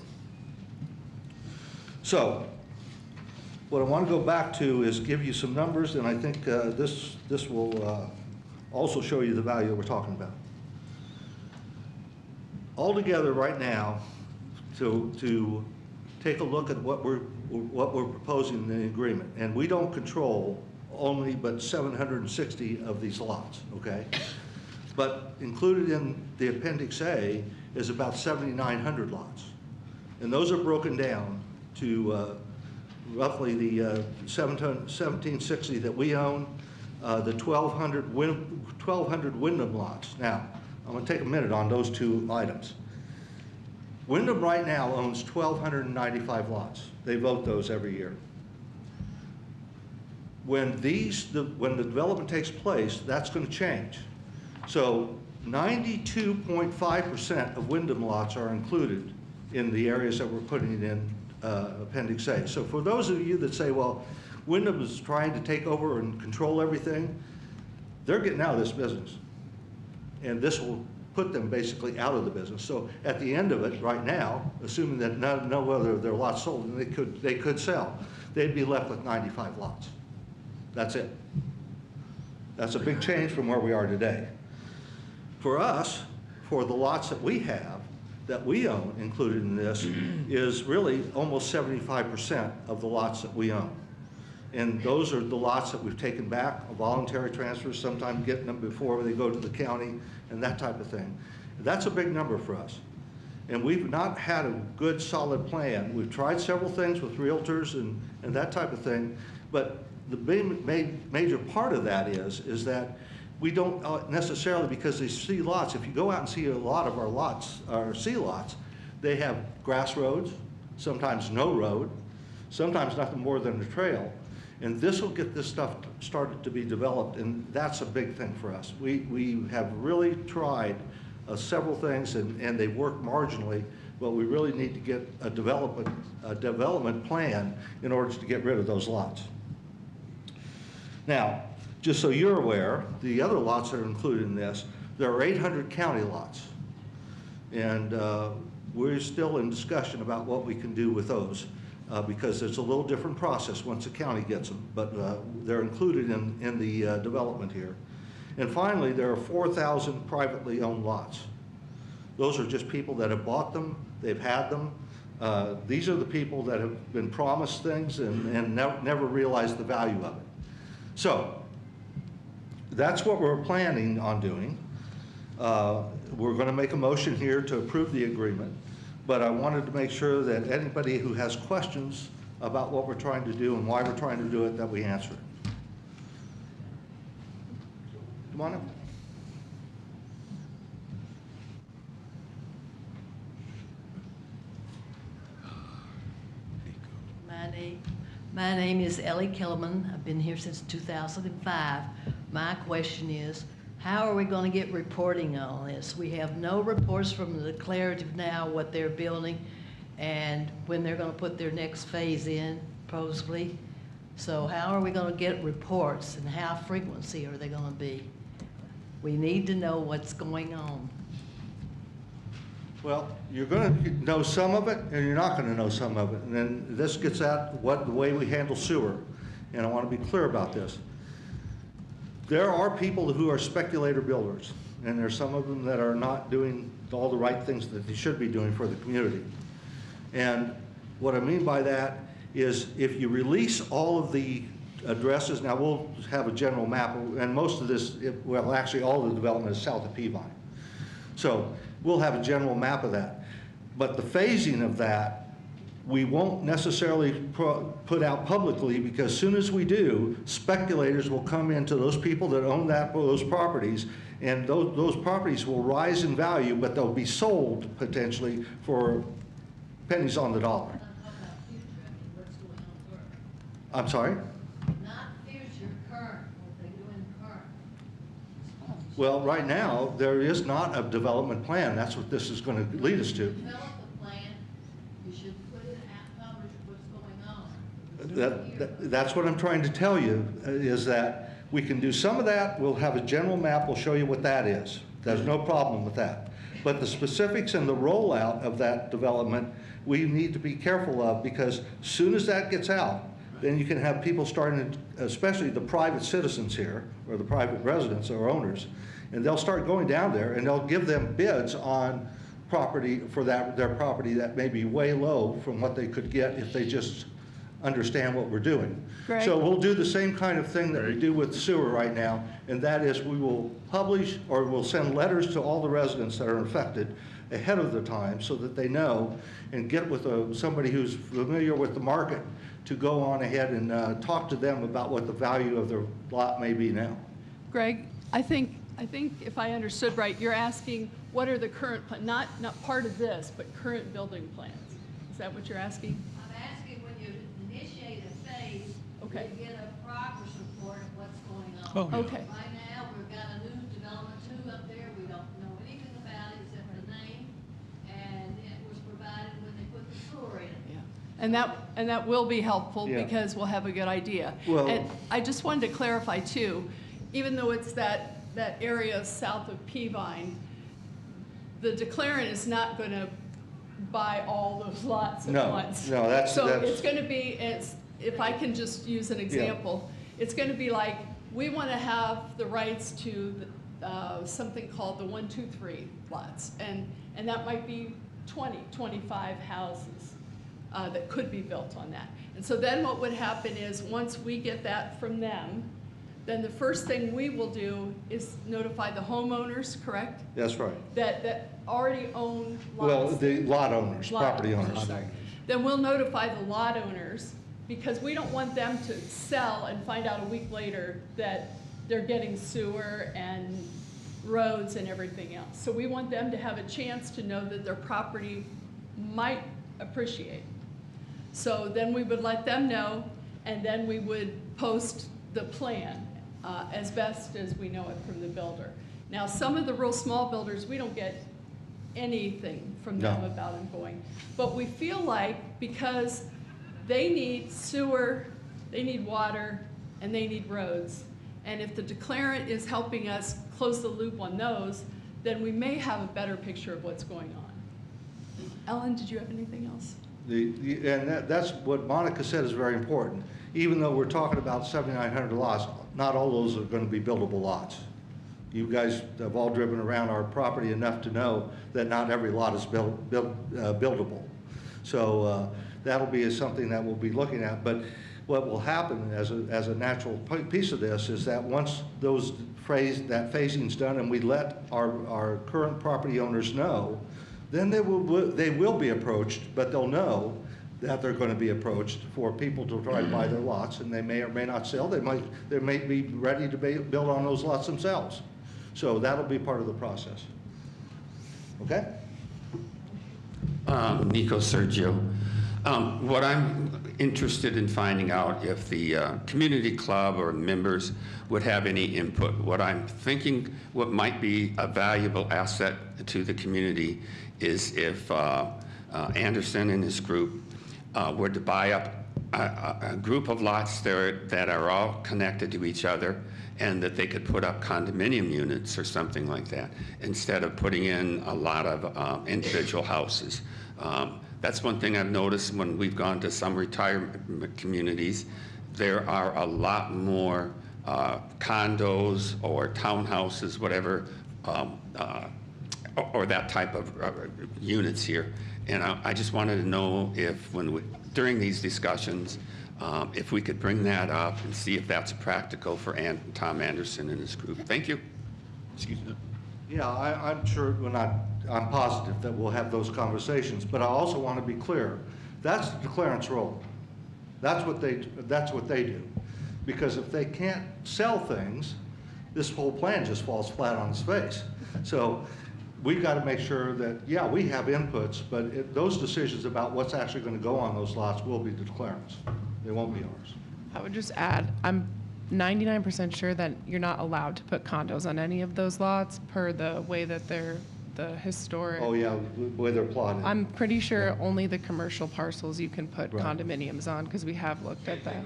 So what I want to go back to is give you some numbers, and I think this will also show you the value that we're talking about. altogether right now, to take a look at what we're proposing in the agreement, and we don't control only but 760 of these lots, okay? But included in the Appendix A is about 7,900 lots. And those are broken down to roughly the 1760 that we own, the 1,200 Wyndham lots. Now, I'm going to take a minute on those two items. Wyndham right now owns 1,295 lots. They vote those every year. When the development takes place, that's going to change. So 92.5% of Wyndham lots are included in the areas that we're putting in Appendix A. So for those of you that say, well, Wyndham is trying to take over and control everything, they're getting out of this business. And this will put them basically out of the business. So at the end of it, right now, assuming that no other of their lots sold, and they could sell, they'd be left with 95 lots. That's it. That's a big change from where we are today. For us, for the lots that we have, that we own included in this, is really almost 75% of the lots that we own. And those are the lots that we've taken back, voluntary transfers, sometimes getting them before they go to the county and that type of thing. That's a big number for us. And we've not had a good solid plan. We've tried several things with realtors and that type of thing, but the major part of that is that we don't necessarily, because they see lots, if you go out and see a lot of our lots, our C lots, they have grass roads, sometimes no road, sometimes nothing more than a trail. And this will get this stuff started to be developed, and that's a big thing for us. We have really tried several things, and they work marginally, but we really need to get a development plan in order to get rid of those lots. Now, just so you're aware, the other lots that are included in this, there are 800 county lots. And we're still in discussion about what we can do with those because it's a little different process once the county gets them, but they're included in the development here. And finally, there are 4,000 privately owned lots. Those are just people that have bought them, they've had them. These are the people that have been promised things and never realized the value of it. So, that's what we're planning on doing. We're going to make a motion here to approve the agreement, but I wanted to make sure that anybody who has questions about what we're trying to do and why we're trying to do it, that we answer it. Come on up. My name is Ellie Kellerman. I've been here since 2005. My question is, how are we going to get reporting on this? We have no reports from the declarative now, what they're building, and when they're going to put their next phase in, supposedly. So how are we going to get reports, and how frequency are they going to be? We need to know what's going on. Well, you're going to know some of it, and you're not going to know some of it. And then this gets at the way we handle sewer. And I want to be clear about this. There are people who are speculator builders, and there's some of them that are not doing all the right things that they should be doing for the community. And what I mean by that is if you release all of the addresses, now we'll have a general map, and most of this, well, actually all of the development is south of Peavine. So we'll have a general map of that. But the phasing of that, we won't necessarily put out publicly, because as soon as we do, speculators will come into those people that own those properties, and those properties will rise in value, but they'll be sold potentially for pennies on the dollar. I'm sorry? Not future, current, what they do in current. Well, right now, there is not a development plan. That's what this is going to lead us to. Develop the plan, you should put it out, publish what's going on. That's what I'm trying to tell you, is that we can do some of that. We'll have a general map. We'll show you what that is. There's no problem with that. But the specifics and the rollout of that development, we need to be careful of, because as soon as that gets out, then you can have people starting to, especially the private citizens here, or the private residents or owners, and they'll start going down there and they'll give them bids on property, for their property that may be way low from what they could get if they just understand what we're doing. Greg? So we'll do the same kind of thing that we do with sewer right now, and that is we will publish, or we'll send letters to all the residents that are affected ahead of the time so that they know, and get with somebody who's familiar with the market to go on ahead and talk to them about what the value of their lot may be now. Greg, I think if I understood right, you're asking what are the current, not part of this, but current building plans. Is that what you're asking? I'm asking when you initiate a phase, Okay. you get a progress report of what's going on. Oh, yeah. Okay. Right now, we've got a new development two up there. We don't know anything about it except the name, and it was provided when they put the sewer in. Yeah. And that will be helpful Yeah. because we'll have a good idea. Well- And I just wanted to clarify too, even though it's that area south of Peavine, the declarant is not going to buy all those lots at No, once. no, that's- So that's- it's going to be, if I can just use an example, it's going to be like, we want to have the rights to something called the 1, 2, 3 lots. And that might be 20, 25 houses that could be built on that. And so then what would happen is, once we get that from them, then the first thing we will do is notify the homeowners, correct? That's right. That already own Well, lots. the lot owners, Lot property owners. sorry. Then we'll notify the lot owners, because we don't want them to sell and find out a week later that they're getting sewer and roads and everything else. So we want them to have a chance to know that their property might appreciate. So then we would let them know, and then we would post the plan as best as we know it from the builder. Now, some of the real small builders, we don't get anything from them No. about them going. But we feel like, because they need sewer, they need water, and they need roads, and if the declarant is helping us close the loop on those, then we may have a better picture of what's going on. Ellen, did you have anything else? And that's what Monica said is very important. Even though we're talking about 7,900 lots, not all those are going to be buildable lots. You guys have all driven around our property enough to know that not every lot is buildable. So that'll be something that we'll be looking at. But what will happen as a natural piece of this is that once that phasing's done and we let our current property owners know, then they will be approached, but they'll know that they're going to be approached for people to try to buy their lots, and they may or may not sell. They may be ready to build on those lots themselves. So that'll be part of the process. Okay? Nico Sergio. What I'm interested in finding out if the community club or members would have any input. What I'm thinking what might be a valuable asset to the community is if Anderson and his group were to buy up a group of lots there that are all connected to each other, and that they could put up condominium units or something like that, instead of putting in a lot of individual houses. That's one thing I've noticed when we've gone to some retirement communities. There are a lot more condos or townhouses, whatever, or that type of units here. And I just wanted to know if, during these discussions, if we could bring that up and see if that's practical for Tom Anderson and his group. Thank you. Excuse me. Yeah, I'm sure, I'm positive that we'll have those conversations, but I also want to be clear, that's the declarant's role. That's what they do. Because if they can't sell things, this whole plan just falls flat on its face. So we've got to make sure that, yeah, we have inputs, but those decisions about what's actually going to go on those lots will be the declarant's. They won't be ours. I would just add, I'm 99% sure that you're not allowed to put condos on any of those lots per the way that they're the historic. Oh, yeah, the way they're plotted. I'm pretty sure only the commercial parcels you can put Right. condominiums on, because we have looked at that.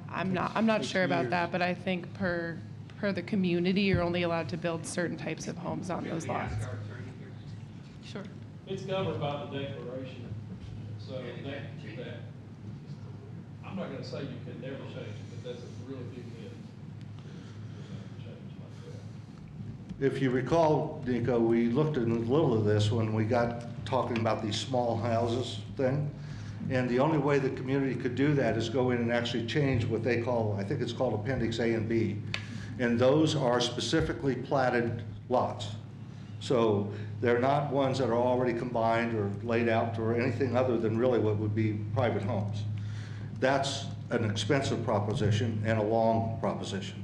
I'm not sure about that, but I think per the community, you're only allowed to build certain types of homes on those lots. Sure. It's governed by the declaration, so that, I'm not gonna say you could never change it, but that's a really big hit. Change like If you recall, Nico, we looked at a little of this when we got talking about these small houses thing. And the only way the community could do that is go in and actually change what they call, I think it's called Appendix A and B. And those are specifically platted lots. So they're not ones that are already combined or laid out or anything other than really what would be private homes. That's an expensive proposition and a long proposition.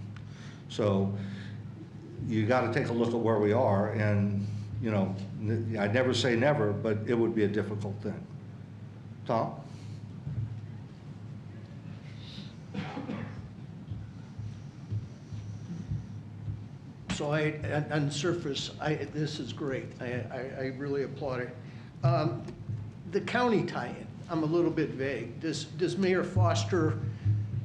So you got to take a look at where we are, and you know, I never say never, but it would be a difficult thing. Tom? So on the surface, this is great. I really applaud it. The county tie-in, I'm a little bit vague. Does Mayor Foster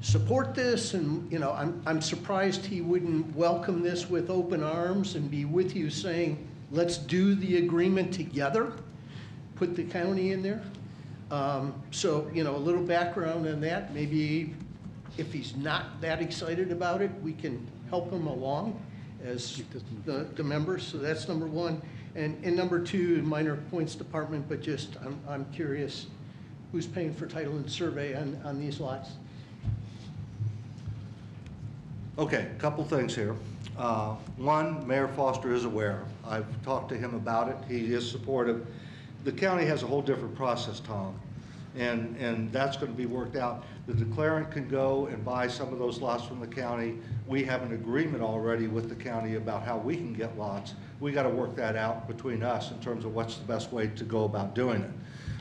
support this? And you know, I'm surprised he wouldn't welcome this with open arms and be with you saying, let's do the agreement together, put the county in there. So, you know, a little background on that. Maybe if he's not that excited about it, we can help him along as the members. So that's number one. And number two, minor points department, but just I'm curious, who's paying for title and survey on these lots? Okay, a couple things here. One, Mayor Foster is aware. I've talked to him about it. He is supportive. The county has a whole different process, Tom, and that's going to be worked out. The declarant can go and buy some of those lots from the county. We have an agreement already with the county about how we can get lots. We got to work that out between us in terms of what's the best way to go about doing it.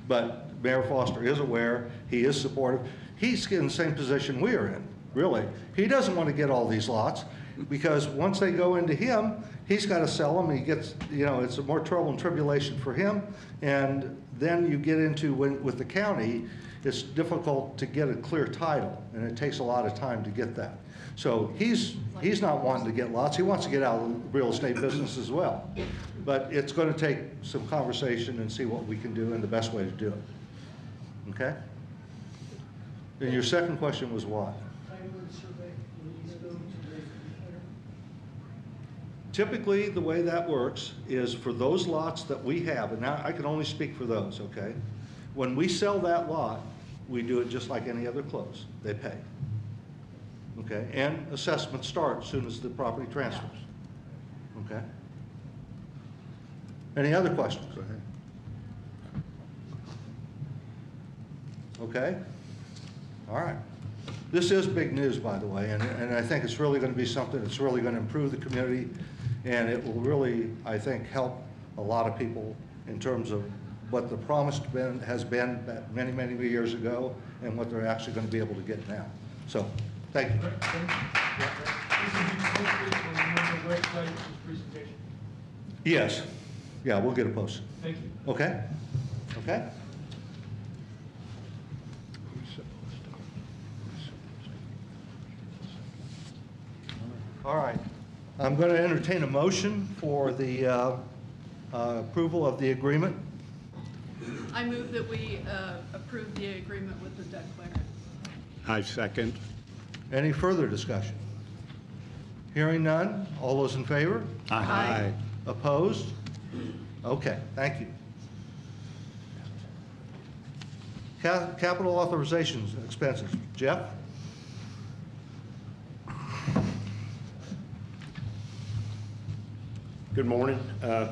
But Mayor Foster is aware. He is supportive. He's in the same position we are in, really. He doesn't want to get all these lots because once they go into him, he's got to sell them. He gets, you know, it's more trouble and tribulation for him. And then you get into, with the county, it's difficult to get a clear title, and it takes a lot of time to get that. So he's not wanting to get lots. He wants to get out of the real estate business as well. But it's going to take some conversation and see what we can do and the best way to do it. Okay? And your second question was what? Typically, the way that works is for those lots that we have, and now I can only speak for those, okay? When we sell that lot, we do it just like any other close. They pay. Okay? And assessments start as soon as the property transfers. Okay? Any other questions? Go ahead. Okay? All right. This is big news, by the way, and I think it's really going to be something that's really going to improve the community, and it will really, I think, help a lot of people in terms of what the promise has been many, many years ago and what they're actually going to be able to get now. So, thank you. Yes. Yeah, we'll get it posted. Thank you. Okay? Okay? All right. I'm going to entertain a motion for the approval of the agreement. I move that we approve the agreement with the declarant. I second. Any further discussion? Hearing none. All those in favor? Aye. Opposed? Okay, thank you. Capital authorizations and expenses. Jeff? Good morning.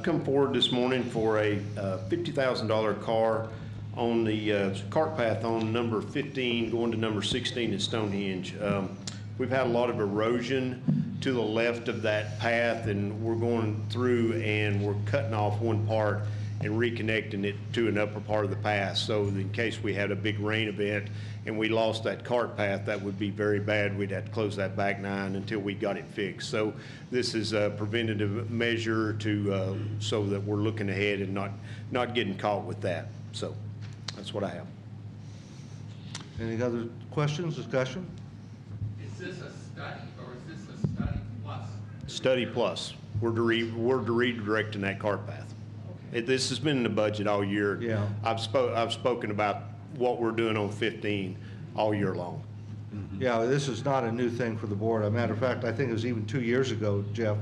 Come forward this morning for a $50,000 car on the cart path on number 15 going to number 16 at Stonehenge. We've had a lot of erosion to the left of that path, and we're going through and we're cutting off one part and reconnecting it to an upper part of the path. So in case we had a big rain event and we lost that cart path, that would be very bad. We'd have to close that back 9 until we got it fixed. So this is a preventative measure to so that we're looking ahead and not getting caught with that. So that's what I have. Any other questions, discussion? Is this a study or is this a study plus? Study plus. We're redirecting that cart path. This has been in the budget all year. Yeah. I've spoken about what we're doing on 15 all year long. Yeah, this is not a new thing for the board. As a matter of fact, I think it was even 2 years ago, Jeff,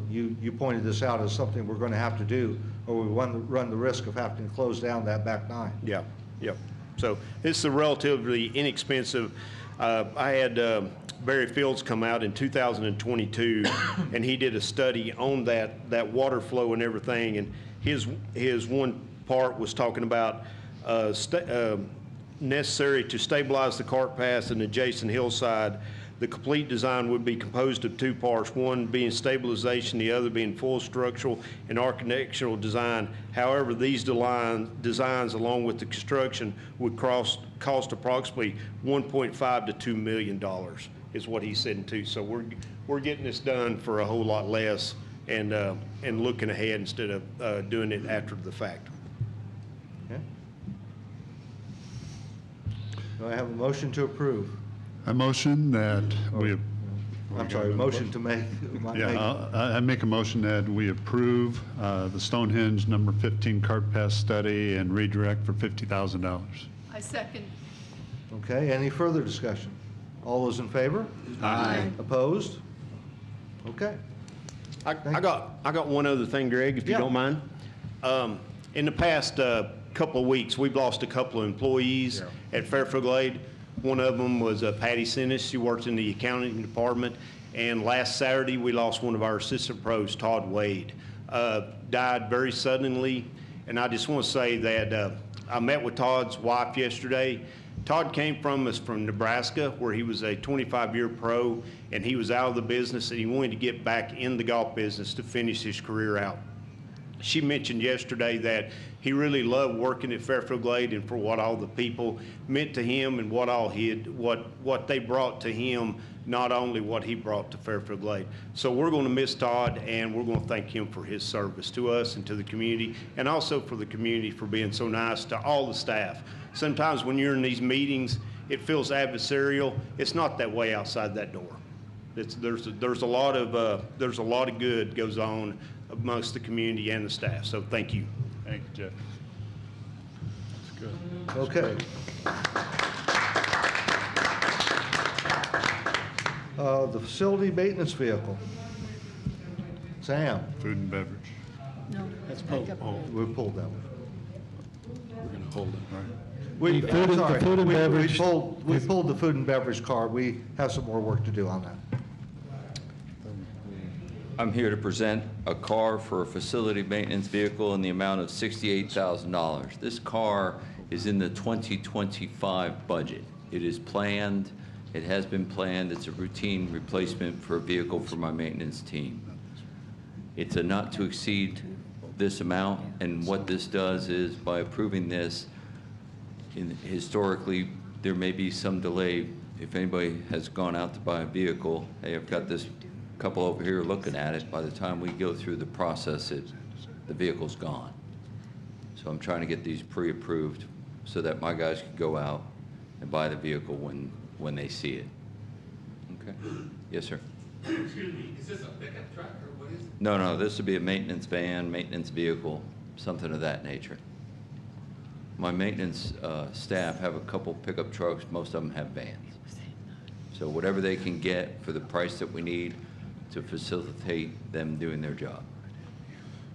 you pointed this out as something we're going to have to do, or we run the risk of having to close down that back 9. Yeah, yep. So this is a relatively inexpensive. I had Barry Fields come out in 2022, and he did a study on that water flow and everything. And his one part was talking about necessary to stabilize the cart path and adjacent hillside. The complete design would be composed of 2 parts, one being stabilization, the other being full structural and architectural design. However, these designs, along with the construction, would cost approximately $1.5 to $2 million, is what he said too. So we're getting this done for a whole lot less and looking ahead instead of doing it after the fact. Okay. Do I have a motion to approve? I motion that we. I'm sorry, motion to make. Yeah, I make a motion that we approve the Stonehenge number 15 cart path study and redirect for $50,000. I second. Okay, any further discussion? All those in favor? Aye. Opposed? Okay. I got one other thing, Greg, if you don't mind. In the past couple of weeks, we've lost a couple of employees at Fairfield Glade. One of them was Patty Sinnis. She works in the accounting department. And last Saturday, we lost one of our assistant pros, Todd Wade. Died very suddenly. And I just want to say that I met with Todd's wife yesterday. Todd came from Nebraska, where he was a 25-year pro, and he was out of the business, and he wanted to get back in the golf business to finish his career out. She mentioned yesterday that he really loved working at Fairfield Glade and for what all the people meant to him and what they brought to him, not only what he brought to Fairfield Glade. So we're going to miss Todd, and we're going to thank him for his service to us and to the community, and also for the community for being so nice to all the staff. Sometimes when you're in these meetings, it feels adversarial. It's not that way outside that door. There's a lot of good goes on amongst the community and the staff. So thank you. Thank you, Jeff. That's good. Okay. The facility maintenance vehicle. Sam. Food and beverage. No, That's pulled. We pulled that one. We're going to hold it. All right. We, The I'm sorry, food and we beverage- pulled the food and beverage card. We have some more work to do on that. I'm here to present a car for a facility maintenance vehicle in the amount of $68,000. This car is in the 2025 budget. It is planned, it has been planned, it's a routine replacement for a vehicle for my maintenance team. It's a not to exceed this amount, and what this does is by approving this, historically, there may be some delay. If anybody has gone out to buy a vehicle, hey, I've got this couple over here looking at it. By the time we go through the process, the vehicle's gone. So I'm trying to get these pre-approved so that my guys can go out and buy the vehicle when they see it. Okay? Yes, sir. Excuse me, is this a pickup truck or what is it? No, this would be a maintenance van, maintenance vehicle, something of that nature. My maintenance staff have a couple pickup trucks. Most of them have vans. So whatever they can get for the price that we need to facilitate them doing their job.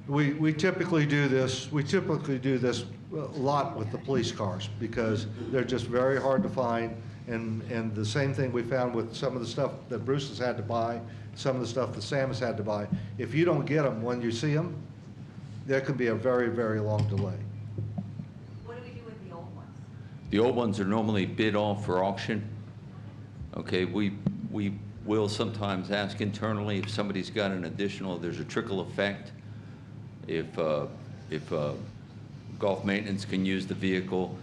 We typically do this. We typically do this a lot with the police cars because they're just very hard to find. And the same thing we found with some of the stuff that Bruce has had to buy, some of the stuff that Sam has had to buy. If you don't get them when you see them, there could be a very, very long delay. What do we do with the old ones? The old ones are normally bid off for auction. Okay, we will sometimes ask internally if somebody's got an additional, there's a trickle effect. If golf maintenance can use the vehicle,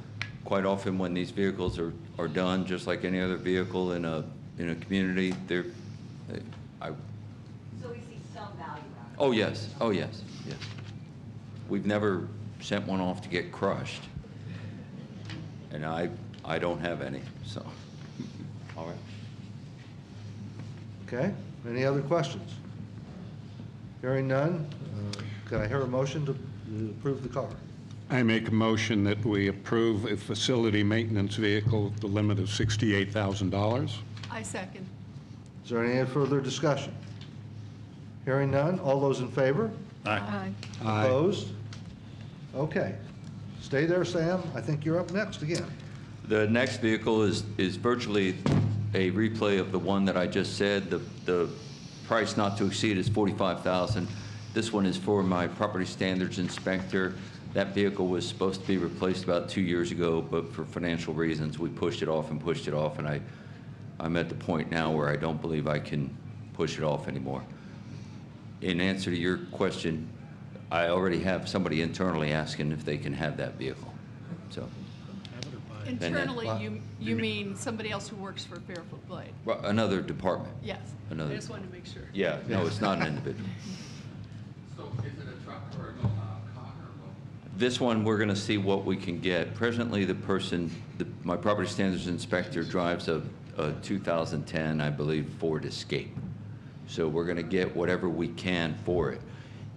quite often when these vehicles are done, just like any other vehicle in a community, So we see some value out of it? oh yes, yes. We've never sent one off to get crushed. And I don't have any, so, all right. Okay, any other questions? Hearing none, can I hear a motion to approve the car? I make a motion that we approve a facility maintenance vehicle with the limit of $68,000. I second. Is there any further discussion? Hearing none, all those in favor? Aye. Aye. Opposed? Okay. Stay there, Sam. I think you're up next again. The next vehicle is virtually a replay of the one that I just said. The price not to exceed is $45,000. This one is for my property standards inspector. That vehicle was supposed to be replaced about 2 years ago, but for financial reasons, we pushed it off, and I'm at the point now where I don't believe I can push it off anymore. In answer to your question, I already have somebody internally asking if they can have that vehicle, so. Internally, you mean somebody else who works for Fairfield Glade? Well, another department. Yes. I Another. just wanted to make sure. Yeah, no, it's not an individual. So is it a truck or a car or what? This one, we're going to see what we can get. Presently, my property standards inspector drives a 2010, I believe, Ford Escape. So we're going to get whatever we can for it.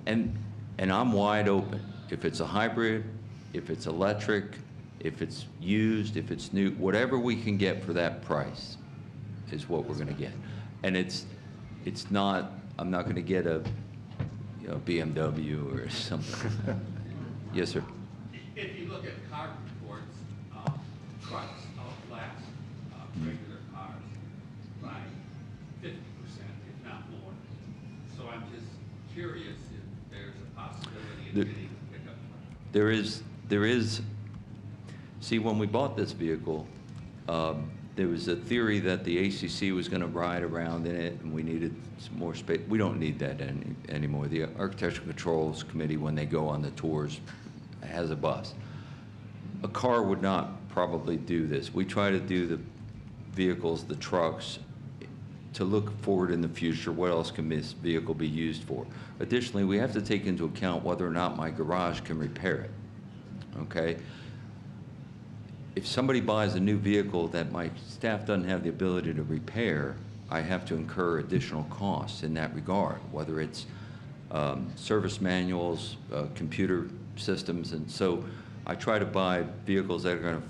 And I'm wide open. If it's a hybrid, if it's electric, if it's used, if it's new, whatever we can get for that price is what we're going to get. And it's not, I'm not going to get a BMW or something. Yes, sir. If you look at car reports, trucks outlast regular cars by 50%, if not more. So I'm just curious if there's a possibility of getting a pickup truck. There is. See, when we bought this vehicle, there was a theory that the ACC was going to ride around in it, and we needed some more space. We don't need that anymore. The Architectural Controls Committee, when they go on the tours, has a bus. A car would not probably do this. We try to do the vehicles, the trucks, to look forward in the future. What else can this vehicle be used for? Additionally, we have to take into account whether or not my garage can repair it. Okay? If somebody buys a new vehicle that my staff doesn't have the ability to repair, I have to incur additional costs in that regard, whether it's service manuals, computer systems, and so I try to buy vehicles that are going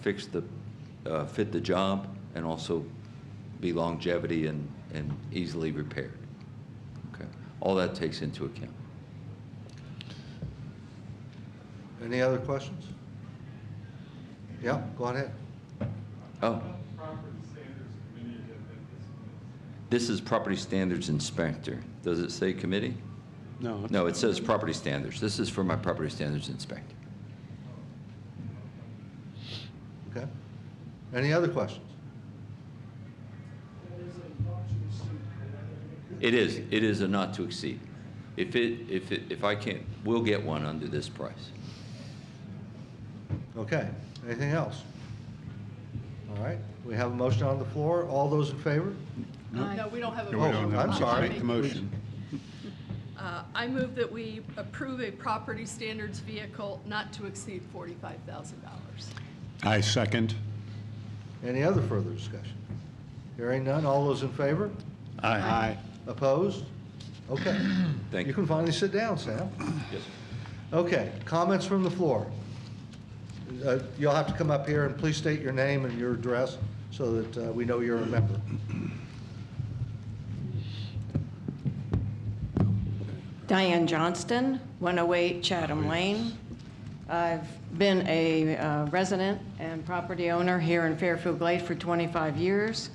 to fit the job and also be longevity and easily repaired. Okay, all that takes into account. Any other questions? Yeah, go ahead. Oh. This is Property Standards Inspector. Does it say committee? No. No, it says Property Standards. This is for my Property Standards Inspector. Okay. Any other questions? It is a not to exceed. If I can't, we'll get one under this price. Okay. Anything else? All right. We have a motion on the floor. All those in favor? No, we don't have a No, motion. I'm sorry. Make the motion. I move that we approve a property standards vehicle not to exceed $45,000. I second. Any other further discussion? Hearing none. All those in favor? Aye. Opposed? Okay. Thank you. You can finally sit down, Sam. Yes, sir. Okay. Comments from the floor. You'll have to come up here and please state your name and your address so that we know you're a member. Diane Johnston, 108 Chatham Lane. I've been a resident and property owner here in Fairfield Glade for 25 years.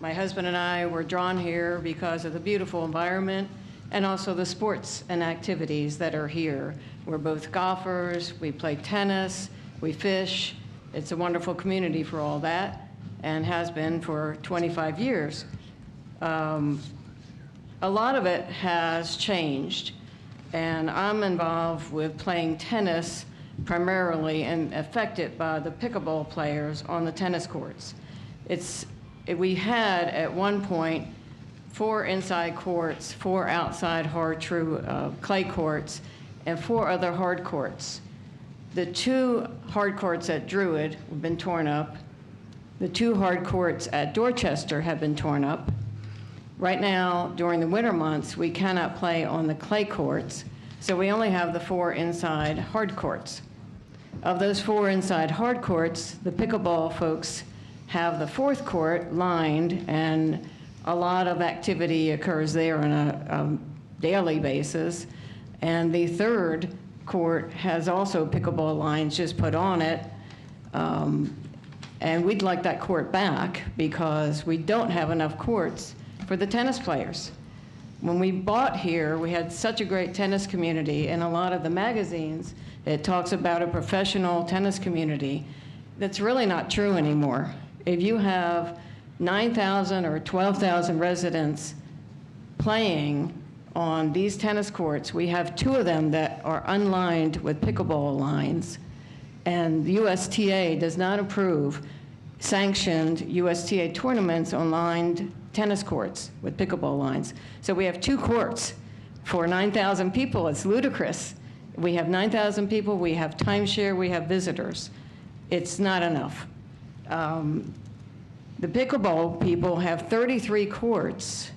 My husband and I were drawn here because of the beautiful environment and also the sports and activities that are here. We're both golfers, we play tennis, we fish. It's a wonderful community for all that and has been for 25 years. A lot of it has changed, and I'm involved with playing tennis primarily and affected by the pickleball players on the tennis courts. We had at one point 4 inside courts, 4 outside true clay courts, and 4 other hard courts. The 2 hard courts at Druid have been torn up. The 2 hard courts at Dorchester have been torn up. Right now, during the winter months, we cannot play on the clay courts, so we only have the 4 inside hard courts. Of those 4 inside hard courts, the pickleball folks have the 4th court lined, and a lot of activity occurs there on a daily basis. And the 3rd court has also pickleball lines just put on it. And we'd like that court back because we don't have enough courts for the tennis players. When we bought here, we had such a great tennis community. In a lot of the magazines, it talks about a professional tennis community. That's really not true anymore. If you have 9,000 or 12,000 residents playing on these tennis courts, we have 2 of them that are unlined with pickleball lines. And the USTA does not approve sanctioned USTA tournaments on lined tennis courts with pickleball lines. So we have 2 courts for 9,000 people. It's ludicrous. We have 9,000 people, we have timeshare, we have visitors. It's not enough. The pickleball people have 33 courts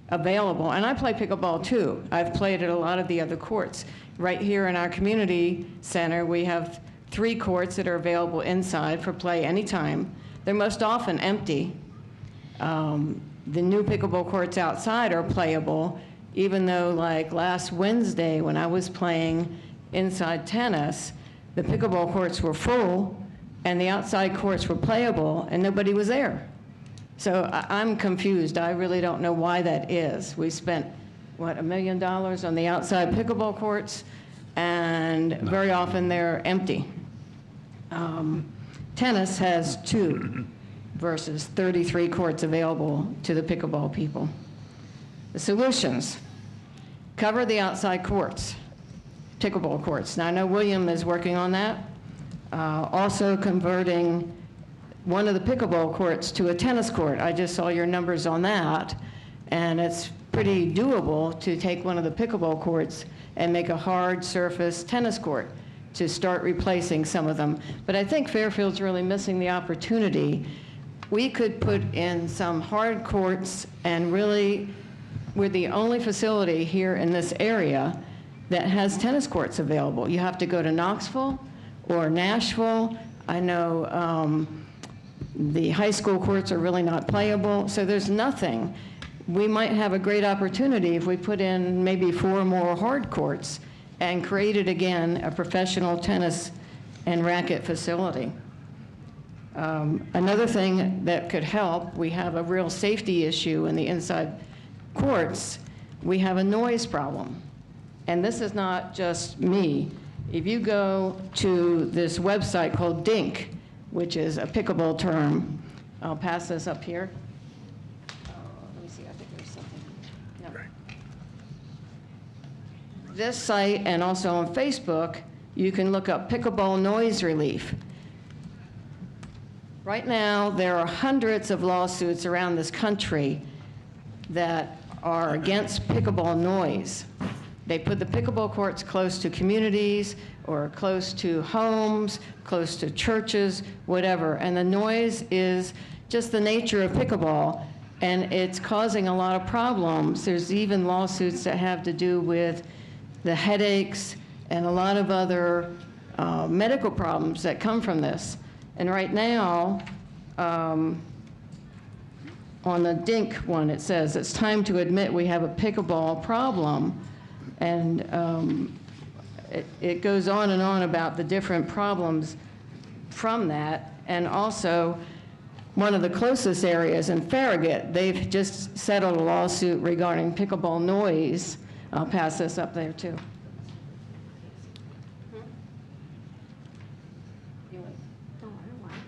available, and I play pickleball too. I've played at a lot of the other courts. Right here in our community center, we have 3 courts that are available inside for play anytime. They're most often empty. The new pickleball courts outside are playable, even though like last Wednesday when I was playing inside tennis, the pickleball courts were full and the outside courts were playable and nobody was there. So I'm confused. I really don't know why that is. We spent, what, $1 million on the outside pickleball courts, and very often they're empty. Tennis has 2 versus 33 courts available to the pickleball people. The solutions: cover the outside courts, pickleball courts. Now I know William is working on that. Also converting one of the pickleball courts to a tennis court. I just saw your numbers on that, and it's pretty doable to take one of the pickleball courts and make a hard surface tennis court to start replacing some of them. But I think Fairfield's really missing the opportunity. We could put in some hard courts, and really, we're the only facility here in this area that has tennis courts available. You have to go to Knoxville or Nashville. I know the high school courts are really not playable, so there's nothing. We might have a great opportunity if we put in maybe 4 more hard courts and created again a professional tennis and racket facility. Another thing that could help, we have a real safety issue in the inside courts. We have a noise problem. And this is not just me. If you go to this website called DINK, which is a pickleball term, I'll pass this up here. Let me see, I think there's something. No. This site, and also on Facebook, you can look up pickleball noise relief. Right now, there are hundreds of lawsuits around this country that are against pickleball noise. They put the pickleball courts close to communities or close to homes, close to churches, whatever. And the noise is just the nature of pickleball, and it's causing a lot of problems. There's even lawsuits that have to do with the headaches and a lot of other medical problems that come from this. And right now, on the DINK one, it says, it's time to admit we have a pickleball problem. And it goes on and on about the different problems from that. And also, one of the closest areas in Farragut, they've just settled a lawsuit regarding pickleball noise. I'll pass this up there, too.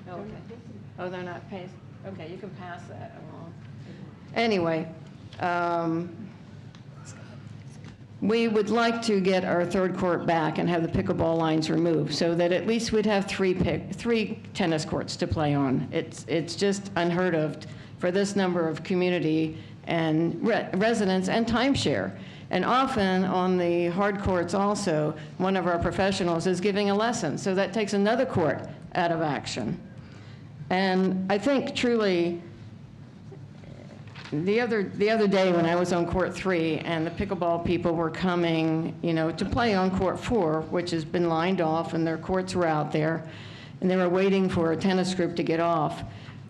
Okay. Oh, they're not paying? Okay, you can pass that along. Anyway, we would like to get our 3rd court back and have the pickleball lines removed so that at least we'd have 3 tennis courts to play on. It's just unheard of for this number of community and residents and timeshare. And often on the hard courts also, one of our professionals is giving a lesson, so that takes another court out of action. And I think truly the other day when I was on Court 3 and the pickleball people were coming, to play on Court 4, which has been lined off and their courts were out there, and they were waiting for a tennis group to get off.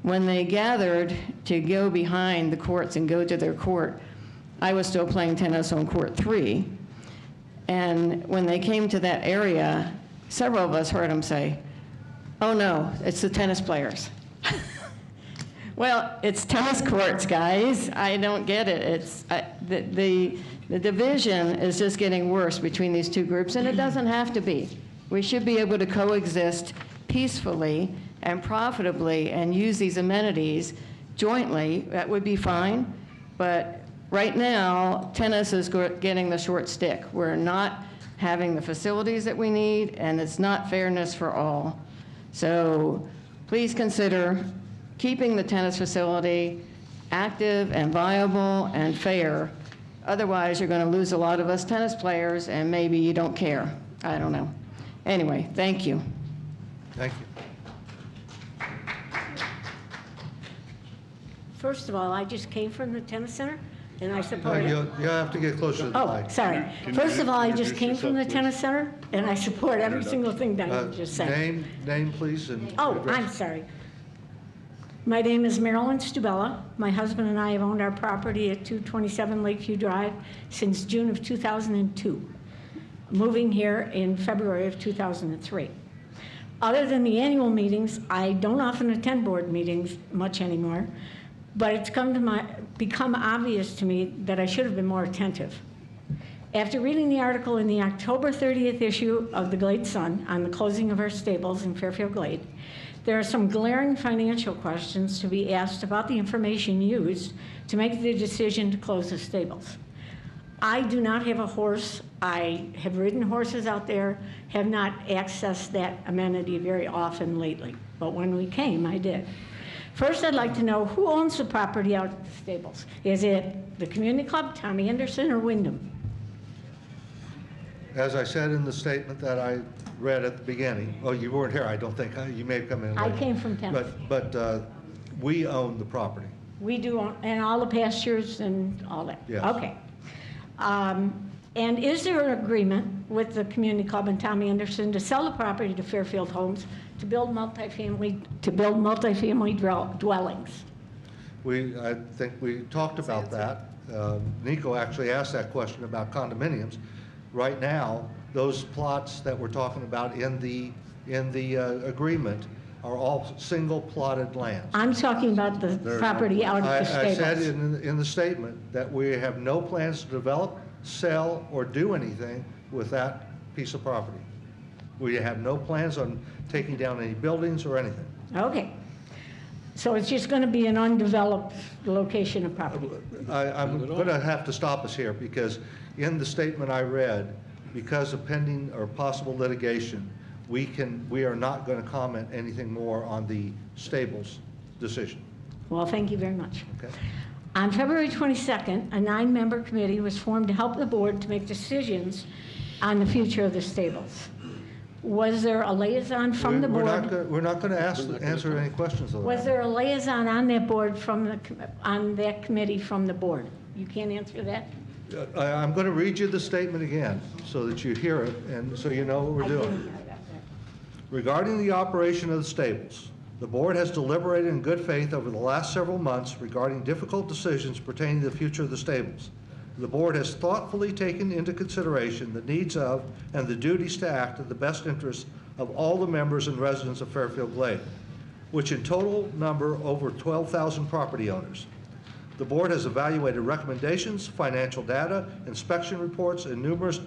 When they gathered to go behind the courts and go to their court, I was still playing tennis on Court 3. And when they came to that area, several of us heard them say, "Oh no, it's the tennis players." Well, it's tennis courts, guys. I don't get it. The division is just getting worse between these two groups, and it doesn't have to be. We should be able to coexist peacefully and profitably and use these amenities jointly. That would be fine. But right now, tennis is getting the short stick. We're not having the facilities that we need, and it's not fairness for all. So please consider keeping the tennis facility active and viable and fair. Otherwise, you're going to lose a lot of us tennis players, and maybe you don't care. I don't know. Anyway, thank you. Thank you. First of all, I just came from the tennis center, and I support it. You have to get closer to the mic. Oh, sorry. First of all, I just came from the tennis center, and I support every single thing Diane just said. Name, please, and Oh, address. I'm sorry. My name is Marilyn Stubella. My husband and I have owned our property at 227 Lakeview Drive since June of 2002, moving here in February of 2003. Other than the annual meetings, I don't often attend board meetings much anymore, but it's become obvious to me that I should have been more attentive. After reading the article in the October 30th issue of the Glade Sun on the closing of our stables in Fairfield Glade, there are some glaring financial questions to be asked about the information used to make the decision to close the stables. I do not have a horse. I have ridden horses out there, have not accessed that amenity very often lately, but when we came, I did. First, I'd like to know who owns the property out at the stables. Is it the community club, Tommy Anderson, or Wyndham? As I said in the statement that I read at the beginning, oh, you weren't here, I don't think. You may have come in I late. came from tennis. But we own the property. We do, and all the pastures and all that? Yes. Okay. And is there an agreement with the community club and Tommy Anderson to sell the property to Fairfield Homes to build multifamily dwellings? I think we talked about that. Nico actually asked that question about condominiums. Right now, those plots that we're talking about in the agreement are all single plotted lands. I'm talking about the property out at the stables. I said in the statement that we have no plans to develop, sell, or do anything with that piece of property. We have no plans on taking down any buildings or anything. Okay. So it's just going to be an undeveloped location of property? I'm going to have to stop us here because in the statement I read, because of pending or possible litigation, we are not going to comment anything more on the stables decision. Well, thank you very much. Okay. On February 22nd, a 9-member committee was formed to help the board to make decisions on the future of the stables. Was there a liaison from the board? We're not going to answer any questions on that. Was there a liaison on that board on that committee from the board? You can't answer that? I'm going to read you the statement again so that you hear it and so you know what we're doing. Regarding the operation of the stables, the board has deliberated in good faith over the last several months regarding difficult decisions pertaining to the future of the stables. The board has thoughtfully taken into consideration the needs of and the duties to act in the best interest of all the members and residents of Fairfield Glade, which in total number over 12,000 property owners. The board has evaluated recommendations, financial data, inspection reports, and numerous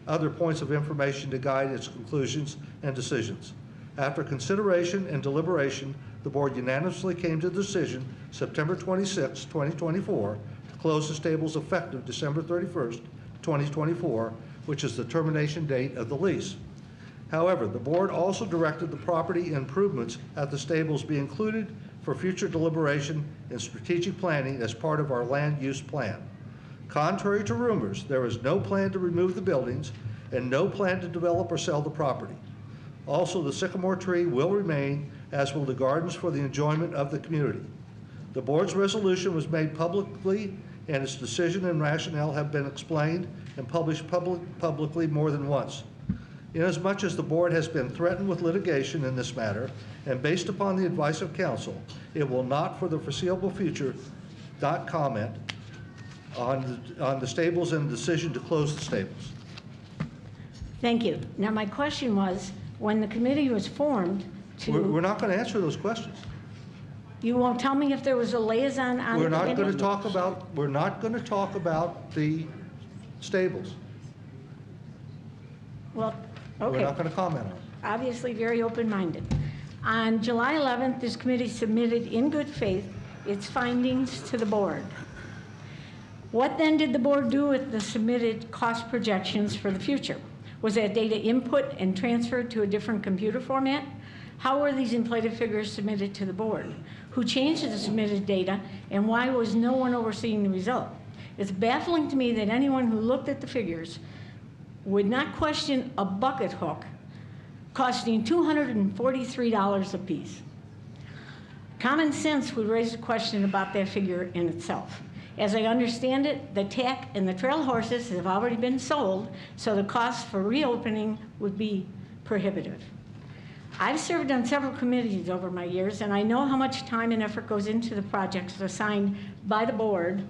other points of information to guide its conclusions and decisions. After consideration and deliberation, the board unanimously came to the decision September 26, 2024, to close the stables effective December 31st, 2024, which is the termination date of the lease. However, the board also directed the property improvements at the stables be included for future deliberation and strategic planning as part of our land use plan. Contrary to rumors, there is no plan to remove the buildings and no plan to develop or sell the property. Also, the sycamore tree will remain, as will the gardens for the enjoyment of the community. The board's resolution was made publicly, and its decision and rationale have been explained and published publicly more than once. Inasmuch as the board has been threatened with litigation in this matter, and based upon the advice of counsel, it will not for the foreseeable future not comment on the stables and the decision to close the stables. Thank you. Now, my question was, when the committee was formed We're not going to answer those questions. You won't tell me if there was a liaison on the We're committee? not going to talk about the stables. Well, okay. We're not going to comment on it. Obviously very open-minded. On July 11th, this committee submitted in good faith its findings to the board. What then did the board do with the submitted cost projections for the future? Was that data input and transferred to a different computer format? How were these inflated figures submitted to the board? Who changed the submitted data, and why was no one overseeing the result? It's baffling to me that anyone who looked at the figures would not question a bucket hook costing $243 apiece. Common sense would raise a question about that figure in itself. As I understand it, the tack and the trail horses have already been sold, so the cost for reopening would be prohibitive. I've served on several committees over my years, and I know how much time and effort goes into the projects assigned by the board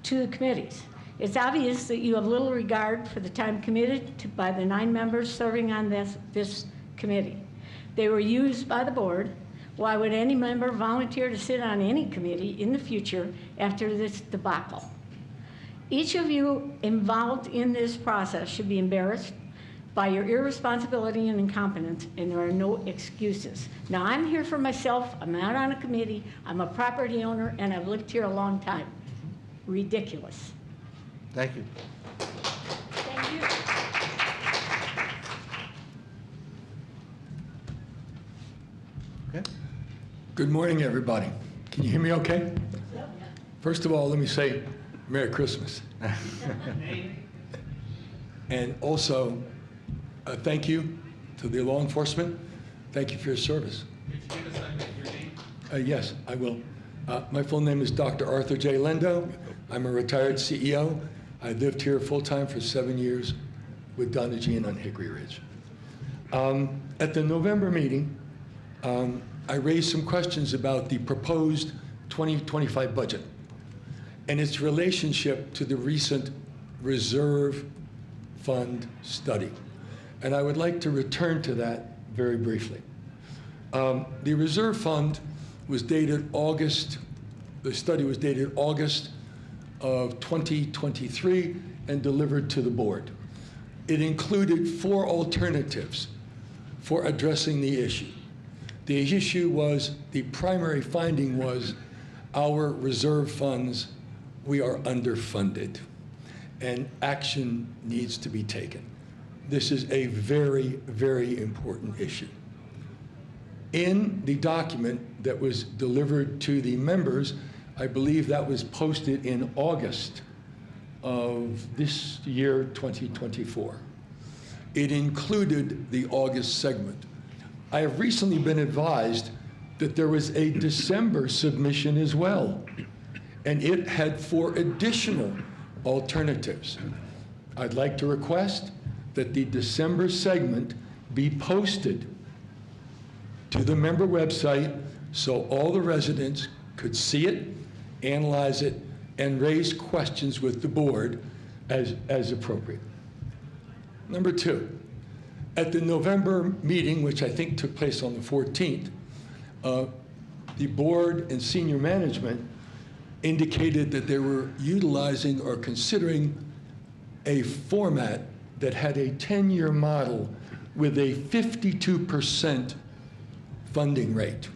to the committees. It's obvious that you have little regard for the time committed to by the 9 members serving on this committee. They were used by the board. Why would any member volunteer to sit on any committee in the future after this debacle? Each of you involved in this process should be embarrassed by your irresponsibility and incompetence, and there are no excuses. Now, I'm here for myself. I'm not on a committee. I'm a property owner, and I've lived here a long time. Ridiculous. Thank you. Thank you. Okay. Good morning, everybody. Can you hear me okay? First of all, let me say Merry Christmas. And also, thank you to the law enforcement. Thank you for your service. Could you give us your name? Yes, I will. My full name is Dr. Arthur J. Lendo. I'm a retired CEO. I lived here full-time for 7 years with Donna Jean on Hickory Ridge. At the November meeting, I raised some questions about the proposed 2025 budget and its relationship to the recent reserve fund study. And I would like to return to that very briefly. The reserve fund was dated August, the study was dated August of 2023 and delivered to the board. It included 4 alternatives for addressing the issue. The issue was, the primary finding was, our reserve funds, we are underfunded, and action needs to be taken. This is a very, very important issue. In the document that was delivered to the members, I believe that was posted in August of this year, 2024. It included the August segment. I have recently been advised that there was a December submission as well, and it had 4 additional alternatives. I'd like to request that the December segment be posted to the member website so all the residents could see it, analyze it, and raise questions with the board as appropriate. Number 2, at the November meeting, which I think took place on the 14th, the board and senior management indicated that they were utilizing or considering a format that had a 10-year model with a 52% funding rate.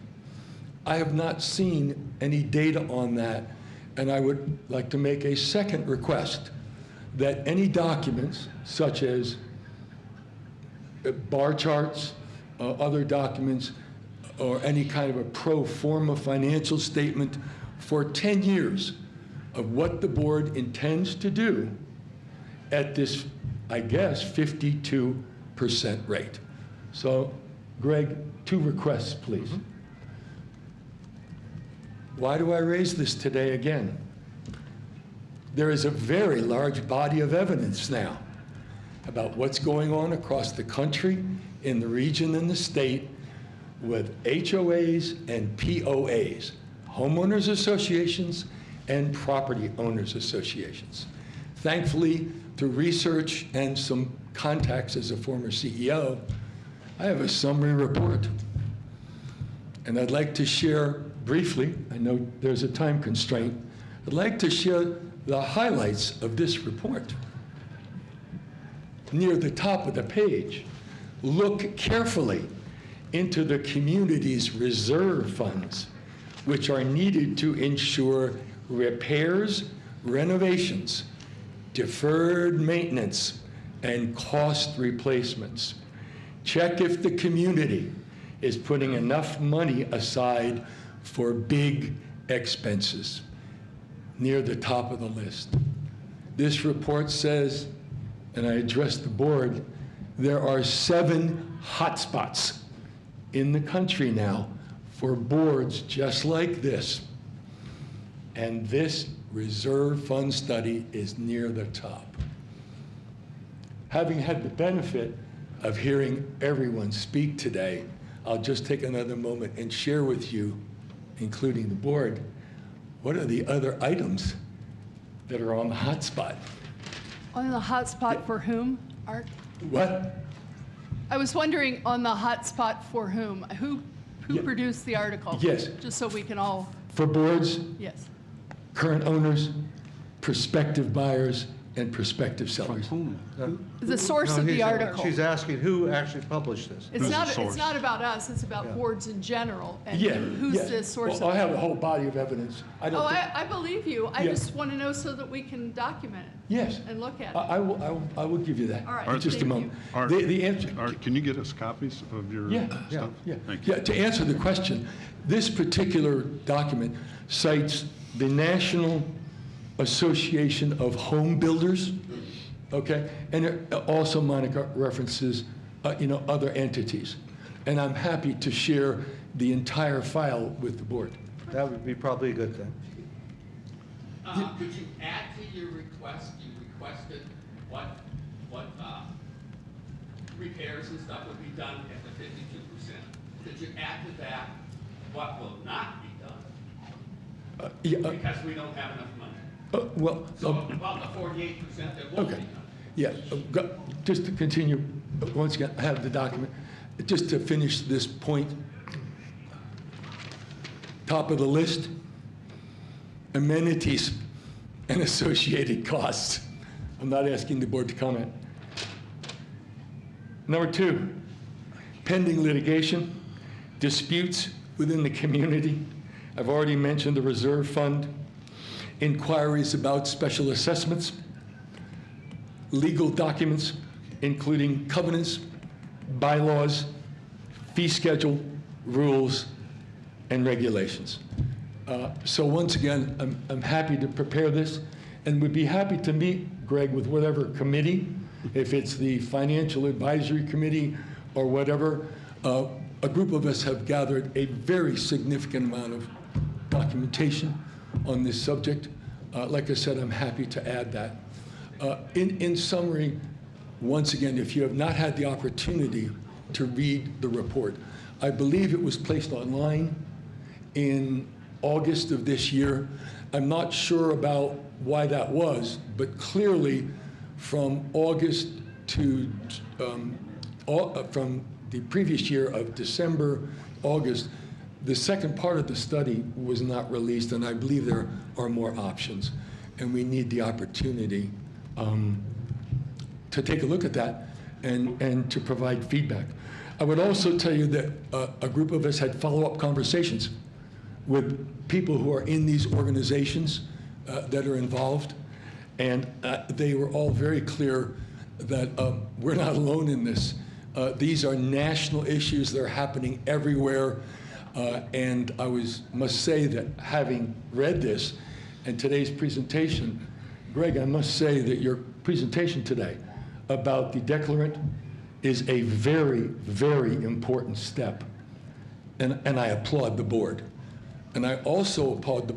I have not seen any data on that, and I would like to make a second request that any documents, such as bar charts, other documents, or any kind of a pro forma financial statement for 10 years of what the board intends to do at this, I guess, 52% rate. So, Greg, 2 requests, please. Why do I raise this today again? There is a very large body of evidence now about what's going on across the country, in the region, and the state with HOAs and POAs, homeowners associations and property owners associations. Thankfully, through research and some contacts as a former CEO, I have a summary report. And I'd like to share briefly, I know there's a time constraint, I'd like to share the highlights of this report. Near the top of the page, look carefully into the community's reserve funds, which are needed to ensure repairs, renovations, deferred maintenance, and cost replacements. Check if the community is putting enough money aside for big expenses. Near the top of the list. This report says, and I address the board, there are 7 hotspots in the country now for boards just like this. And this reserve fund study is near the top. Having had the benefit of hearing everyone speak today, I'll just take another moment and share with you, including the board, what are the other items that are on the hotspot? On the hotspot for whom, Art? What? I was wondering on the hotspot for whom? Who produced the article? Yes. Just so we can all, For boards, yes. current owners, prospective buyers, and prospective sellers. The source of the article. She's asking who actually published this. It's not about us, it's about boards in general. And Yeah. who's yes. the source Well, of I have it? a whole body of evidence. I believe you. I Yeah. just want to know so that we can document it. Yes. And look at it. I will give you that. All right, In just a thank moment. Art, The answer. Art, can you get us copies of your stuff? Yeah. Thank you. Yeah, to answer the question, this particular document cites the National Association of Home Builders, okay? And it also, Monica, references, other entities. And I'm happy to share the entire file with the board. That would be probably a good thing. Could you add to your request, you requested what repairs and stuff would be done at the 52%. Could you add to that what will not be done? Because we don't have enough money. About the 48% that won't be done. Yeah, just to continue, once again, I have the document. Just to finish this point, top of the list, amenities and associated costs. I'm not asking the board to comment. Number 2, pending litigation, disputes within the community. I've already mentioned the reserve fund, inquiries about special assessments, legal documents, including covenants, bylaws, fee schedule, rules, and regulations. So once again, I'm happy to prepare this and would be happy to meet, Greg, with whatever committee, if it's the Financial Advisory Committee or whatever. A group of us have gathered a very significant amount of documentation on this subject. Like I said, I'm happy to add that. In summary, once again, if you have not had the opportunity to read the report, I believe it was placed online in August of this year. I'm not sure about why that was, but clearly from August to, from the previous year of December, August, the second part of the study was not released, and I believe there are more options. And we need the opportunity to take a look at that and to provide feedback. I would also tell you that a group of us had follow-up conversations with people who are in these organizations that are involved, and they were all very clear that we're not alone in this. These are national issues. They're happening everywhere. And I must say that having read this and today's presentation, Greg, I must say that your presentation today about the declarant is a very, very important step. And I applaud the board And I also applaud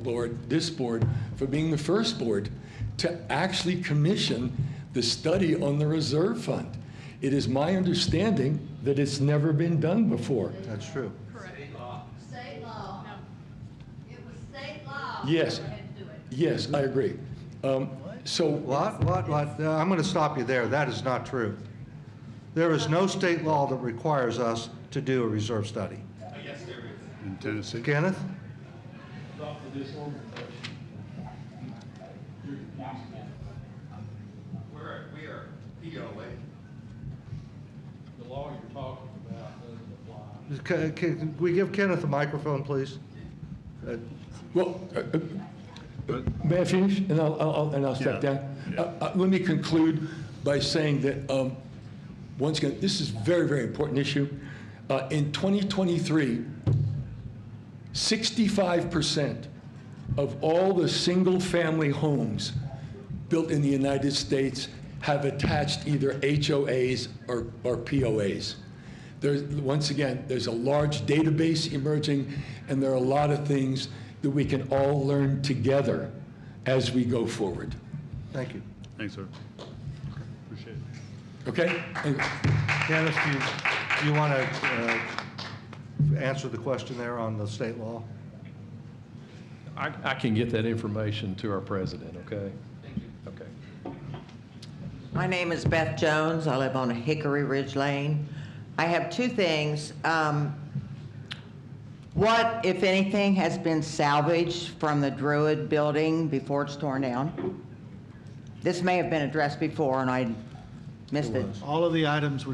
this board, for being the first board to actually commission the study on the reserve fund. It is my understanding that it's never been done before. That's true. State law. It was state law. Yes, yes, I agree. So What? I'm going to stop you there. That is not true. There is no state law that requires us to do a reserve study. Yes, there is. In Tennessee? Kenneth? Not for this organization. We are POA. The law you're talking about doesn't apply. Can we give Kenneth a microphone, please? Well, may I finish? And I'll step down. Let me conclude by saying that, once again, this is a very, very important issue. In 2023, 65% of all the single-family homes built in the United States have attached either HOAs or POAs. Once again, there's a large database emerging, and there are a lot of things that we can all learn together as we go forward. Thank you. Thanks, sir. Appreciate it. Okay? Kenneth, do you want to answer the question there on the state law? I can get that information to our president, okay? Thank you. Okay. My name is Beth Jones. I live on Hickory Ridge Lane. I have two things. What, if anything, has been salvaged from the Druid building before it's torn down? This may have been addressed before and I missed it. All of the items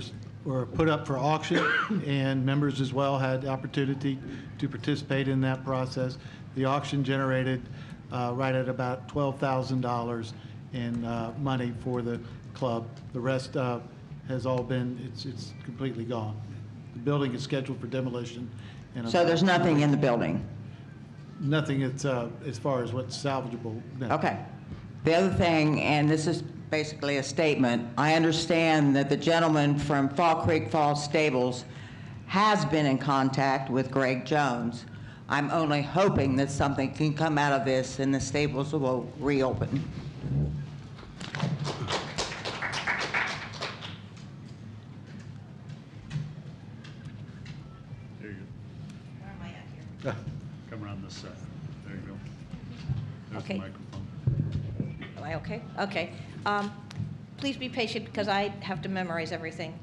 were put up for auction, and members as well had the opportunity to participate in that process. The auction generated right at about $12,000 in money for the club. The rest has all been, it's completely gone. The building is scheduled for demolition. So there's nothing in the building? Nothing as far as what's salvageable. No. Okay. The other thing, and this is basically a statement, I understand that the gentleman from Fall Creek Falls Stables has been in contact with Greg Jones. I'm only hoping that something can come out of this and the stables will reopen. There you go. Where am I at here? Come around this side. There you go. There's the Okay. microphone. Am I okay? Okay. Please be patient because I have to memorize everything.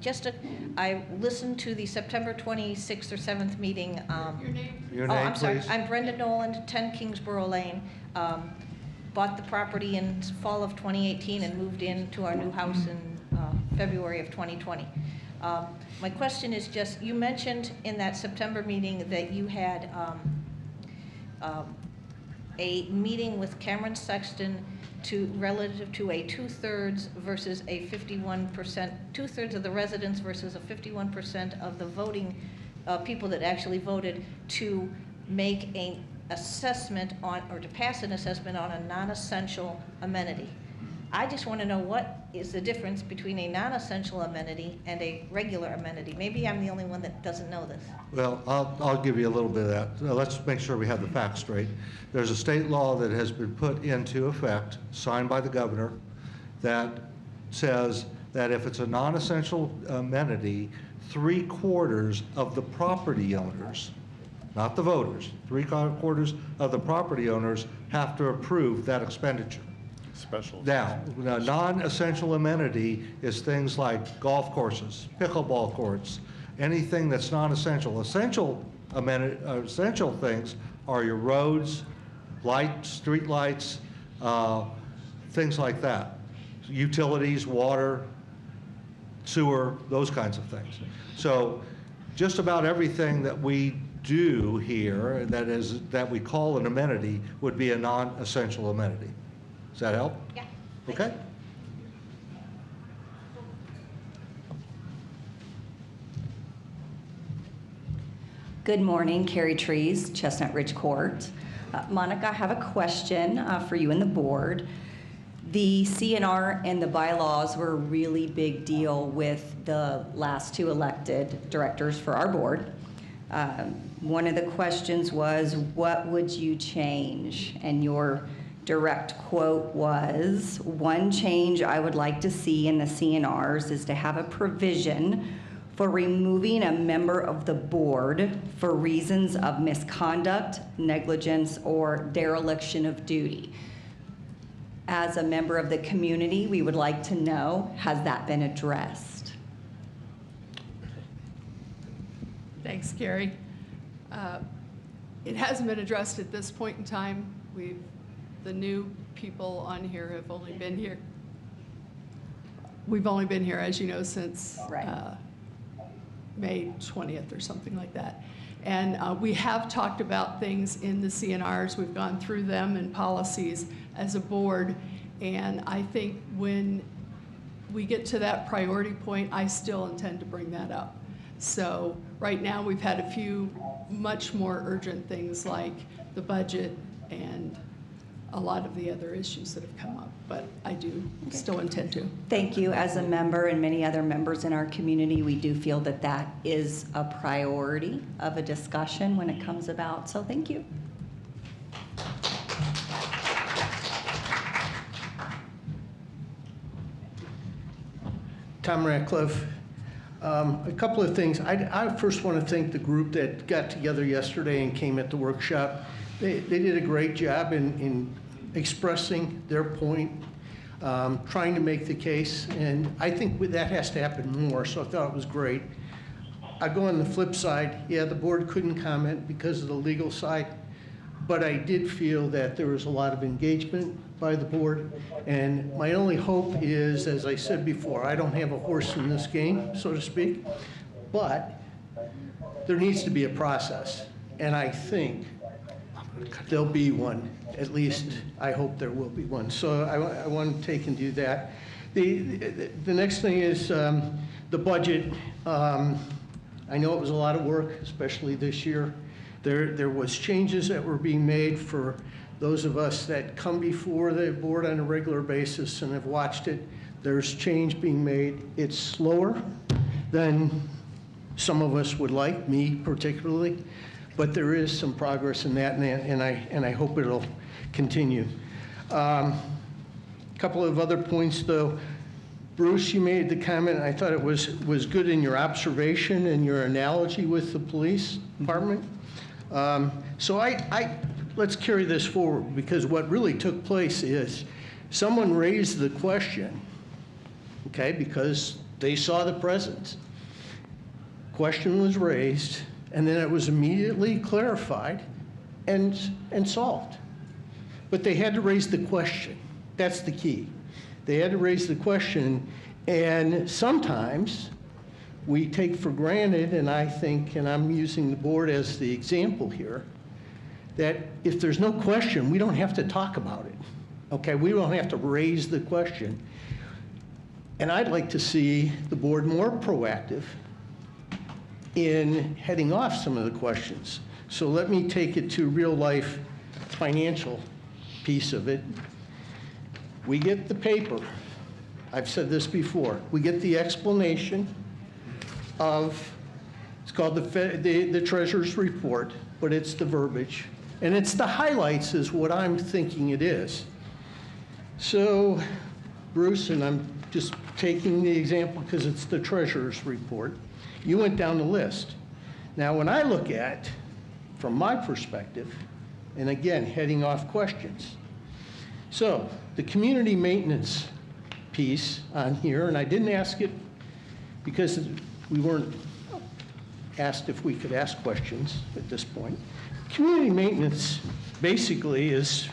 I listened to the September 26th or 7th meeting. Your name? Your Oh, name, I'm sorry. please. I'm Brenda Noland, 10 Kingsborough Lane. Bought the property in fall of 2018 and moved into our new house in February of 2020. My question is just, you mentioned in that September meeting that you had a meeting with Cameron Sexton relative to a 2/3 versus a 51%, 2/3 of the residents versus a 51% of the voting people that actually voted to make an assessment on, or to pass an assessment on a non-essential amenity. I just want to know what is the difference between a non-essential amenity and a regular amenity. Maybe I'm the only one that doesn't know this. Well, I'll give you a little bit of that. Let's make sure we have the facts straight. There's a state law that has been put into effect, signed by the governor, that says that if it's a non-essential amenity, 3/4 of the property owners, not the voters, 3/4 of the property owners have to approve that expenditure. Special. Now, a non-essential amenity is things like golf courses, pickleball courts, anything that's non-essential. Essential things are your roads, street lights, things like that. Utilities, water, sewer, those kinds of things. So just about everything that we do here that we call an amenity would be a non-essential amenity. Does that help? Yeah. Okay. Good morning, Carrie Trees, Chestnut Ridge Court. Monica, I have a question for you and the board. The CNR and the bylaws were a really big deal with the last two elected directors for our board. One of the questions was, what would you change? And your direct quote was, one change I would like to see in the CNRs is to have a provision for removing a member of the board for reasons of misconduct, negligence, or dereliction of duty. As a member of the community, we would like to know, has that been addressed? Thanks, Gary. It hasn't been addressed at this point in time. The new people on here have only been here. We've only been here, as you know, since May 20th or something like that. And we have talked about things in the CNRs. We've gone through them and policies as a board. And I think when we get to that priority point, I still intend to bring that up. So right now we've had a few much more urgent things like the budget and a lot of the other issues that have come up, but I do still intend to. Thank you. As a member and many other members in our community, we do feel that that is a priority of a discussion when it comes about, so thank you. Tom Ratcliffe. A couple of things. I first want to thank the group that got together yesterday and came at the workshop. They did a great job in expressing their point, trying to make the case, and I think that has to happen more, so I thought it was great. I go on the flip side. Yeah, the board couldn't comment because of the legal side, but I did feel that there was a lot of engagement by the board, and my only hope is, as I said before, I don't have a horse in this game, so to speak, but there needs to be a process, and I think there'll be one. At least I hope there will be one. So I want to take and do that. The next thing is the budget. I know it was a lot of work, especially this year. There was changes that were being made for those of us that come before the board on a regular basis and have watched it. There's change being made. It's slower than some of us would like, me particularly, but there is some progress in that, and I hope it'll continue. A couple of other points, though. Bruce, you made the comment, and I thought it was good in your observation and your analogy with the police department. So let's carry this forward, because what really took place is someone raised the question, okay, because they saw the presence. Question was raised, and then it was immediately clarified and solved. But they had to raise the question. That's the key. They had to raise the question, and sometimes we take for granted, and I think, and I'm using the board as the example here, that if there's no question, we don't have to talk about it. Okay, we don't have to raise the question. And I'd like to see the board more proactive in heading off some of the questions. So let me take it to real life financial piece of it. We get the paper. I've said this before. We get the explanation of, it's called the treasurer's report, but it's the verbiage. And it's the highlights is what I'm thinking it is. So, Bruce, and I'm just taking the example because it's the treasurer's report, you went down the list. Now, when I look at, from my perspective, and again, heading off questions. So, the community maintenance piece on here, and I didn't ask it because we weren't asked if we could ask questions at this point. Community maintenance basically is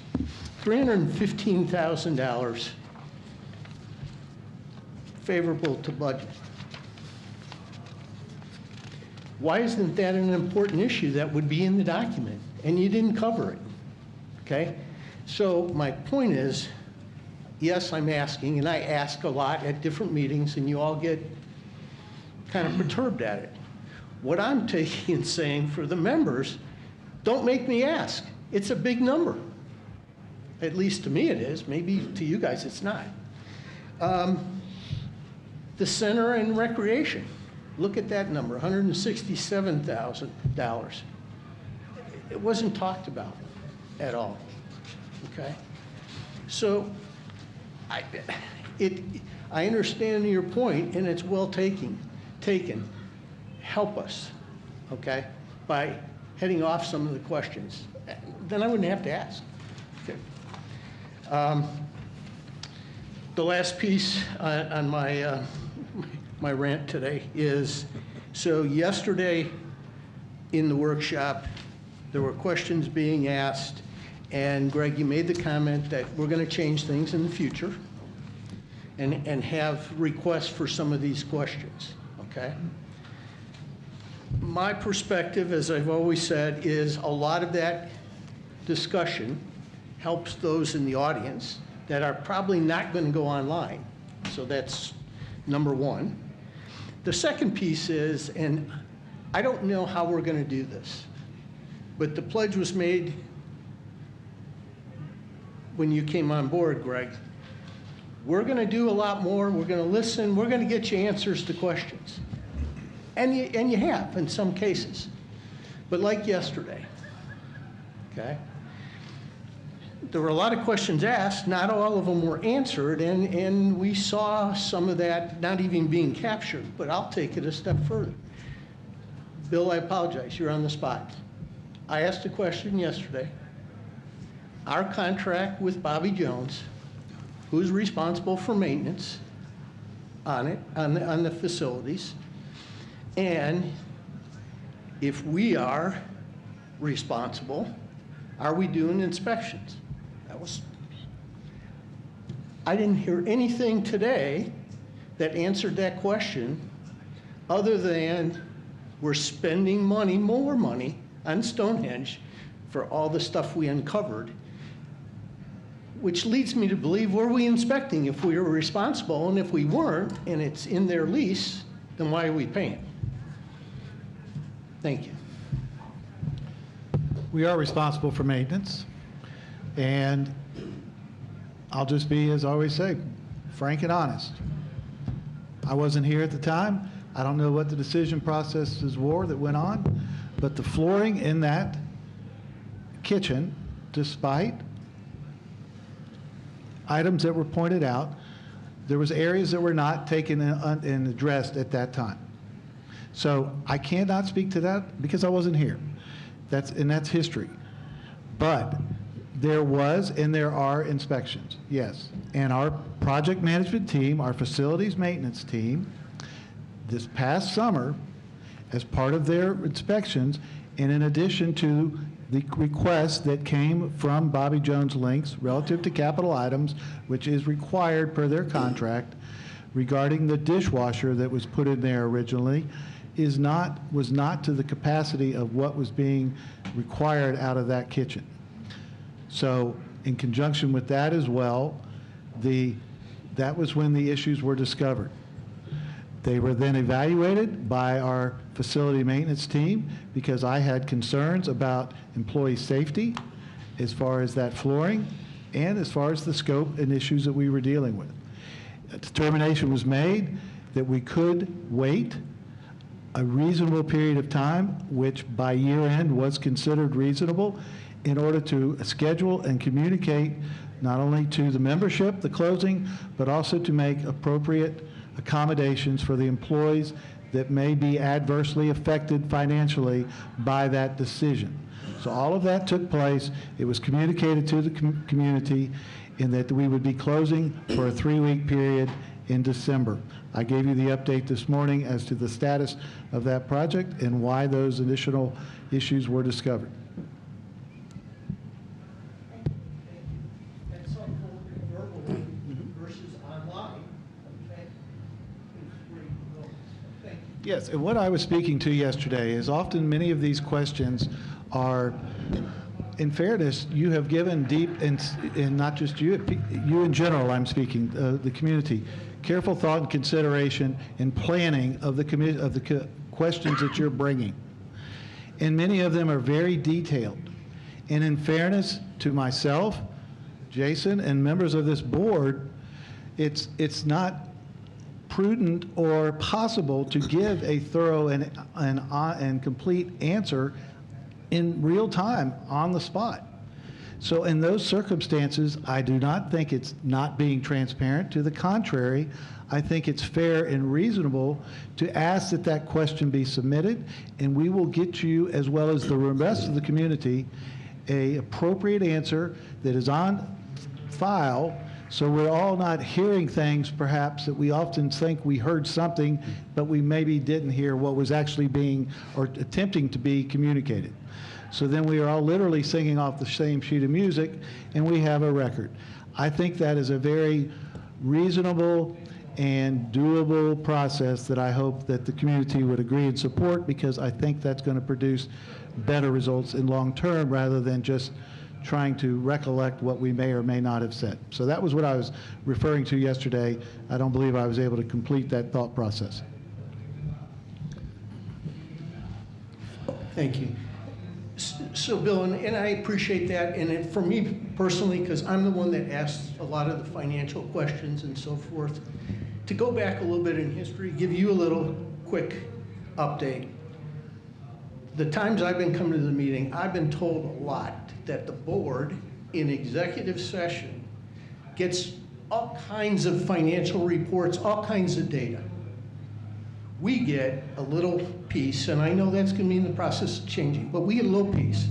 $315,000 favorable to budget. Why isn't that an important issue that would be in the document? And you didn't cover it, okay? So my point is, yes, I'm asking, and I ask a lot at different meetings, and you all get kind of perturbed at it. What I'm taking and saying for the members, don't make me ask. It's a big number. At least to me it is. Maybe to you guys it's not. The center and recreation. Look at that number, $167,000. It wasn't talked about at all, okay? So I understand your point, and it's well taken. Help us, okay, by heading off some of the questions. Then I wouldn't have to ask. Okay. The last piece on my my rant today is, so yesterday in the workshop, there were questions being asked, and Greg, you made the comment that we're going to change things in the future and have requests for some of these questions, okay? My perspective, as I've always said, is a lot of that discussion helps those in the audience that are probably not going to go online. So that's number one. The second piece is, and I don't know how we're going to do this, but the pledge was made when you came on board, Greg. We're going to do a lot more. We're going to listen. We're going to get you answers to questions. And you have in some cases. But like yesterday, okay? There were a lot of questions asked. Not all of them were answered, and we saw some of that not even being captured. But I'll take it a step further. Bill, I apologize. You're on the spot. I asked a question yesterday. Our contract with Bobby Jones, who's responsible for maintenance on it, on the facilities, and if we are responsible, are we doing inspections? I didn't hear anything today that answered that question other than we're spending money, more money, on Stonehenge for all the stuff we uncovered, which leads me to believe, were we inspecting if we were responsible? And if we weren't, and it's in their lease, then why are we paying? Thank you. We are responsible for maintenance, and I'll just be, as I always say, frank and honest. I wasn't here at the time. I don't know what the decision processes were that went on, but the flooring in that kitchen, despite items that were pointed out, there was areas that were not taken and addressed at that time. So I cannot speak to that because I wasn't here. That's history. But there was and there are inspections, yes. And our project management team, our facilities maintenance team, this past summer, as part of their inspections, and in addition to the request that came from Bobby Jones Links relative to capital items, which is required per their contract, regarding the dishwasher that was put in there originally, was not to the capacity of what was being required out of that kitchen. So in conjunction with that as well, that was when the issues were discovered. They were then evaluated by our facility maintenance team because I had concerns about employee safety as far as that flooring and as far as the scope and issues that we were dealing with. A determination was made that we could wait a reasonable period of time, which by year end was considered reasonable, in order to schedule and communicate not only to the membership, the closing, but also to make appropriate accommodations for the employees that may be adversely affected financially by that decision. So all of that took place. It was communicated to the community in that we would be closing for a 3-week period in December. I gave you the update this morning as to the status of that project and why those additional issues were discovered. Yes, and what I was speaking to yesterday is often many of these questions are, in fairness, you have given deep, and not just you in general, I'm speaking, the community, careful thought and consideration and planning of the questions that you're bringing. And many of them are very detailed. And in fairness to myself, Jason, and members of this board, it's not prudent or possible to give a thorough and complete answer in real time on the spot. So in those circumstances, I do not think it's not being transparent. To the contrary, I think it's fair and reasonable to ask that that question be submitted, and we will get you, as well as the rest of the community, a appropriate answer that is on file, so we're all not hearing things perhaps that we often think we heard something, but we maybe didn't hear what was actually being or attempting to be communicated. So then we are all literally singing off the same sheet of music, and we have a record. I think that is a very reasonable and doable process that I hope that the community would agree and support, because I think that's going to produce better results in long term rather than just trying to recollect what we may or may not have said. So that was what I was referring to yesterday. I don't believe I was able to complete that thought process. Thank you. So Bill, and I appreciate that, and for me personally, because I'm the one that asks a lot of the financial questions and so forth, to go back a little bit in history, give you a little quick update. The times I've been coming to the meeting, I've been told a lot that the board in executive session gets all kinds of financial reports, all kinds of data. We get a little piece, and I know that's going to be in the process of changing, but we get a little piece.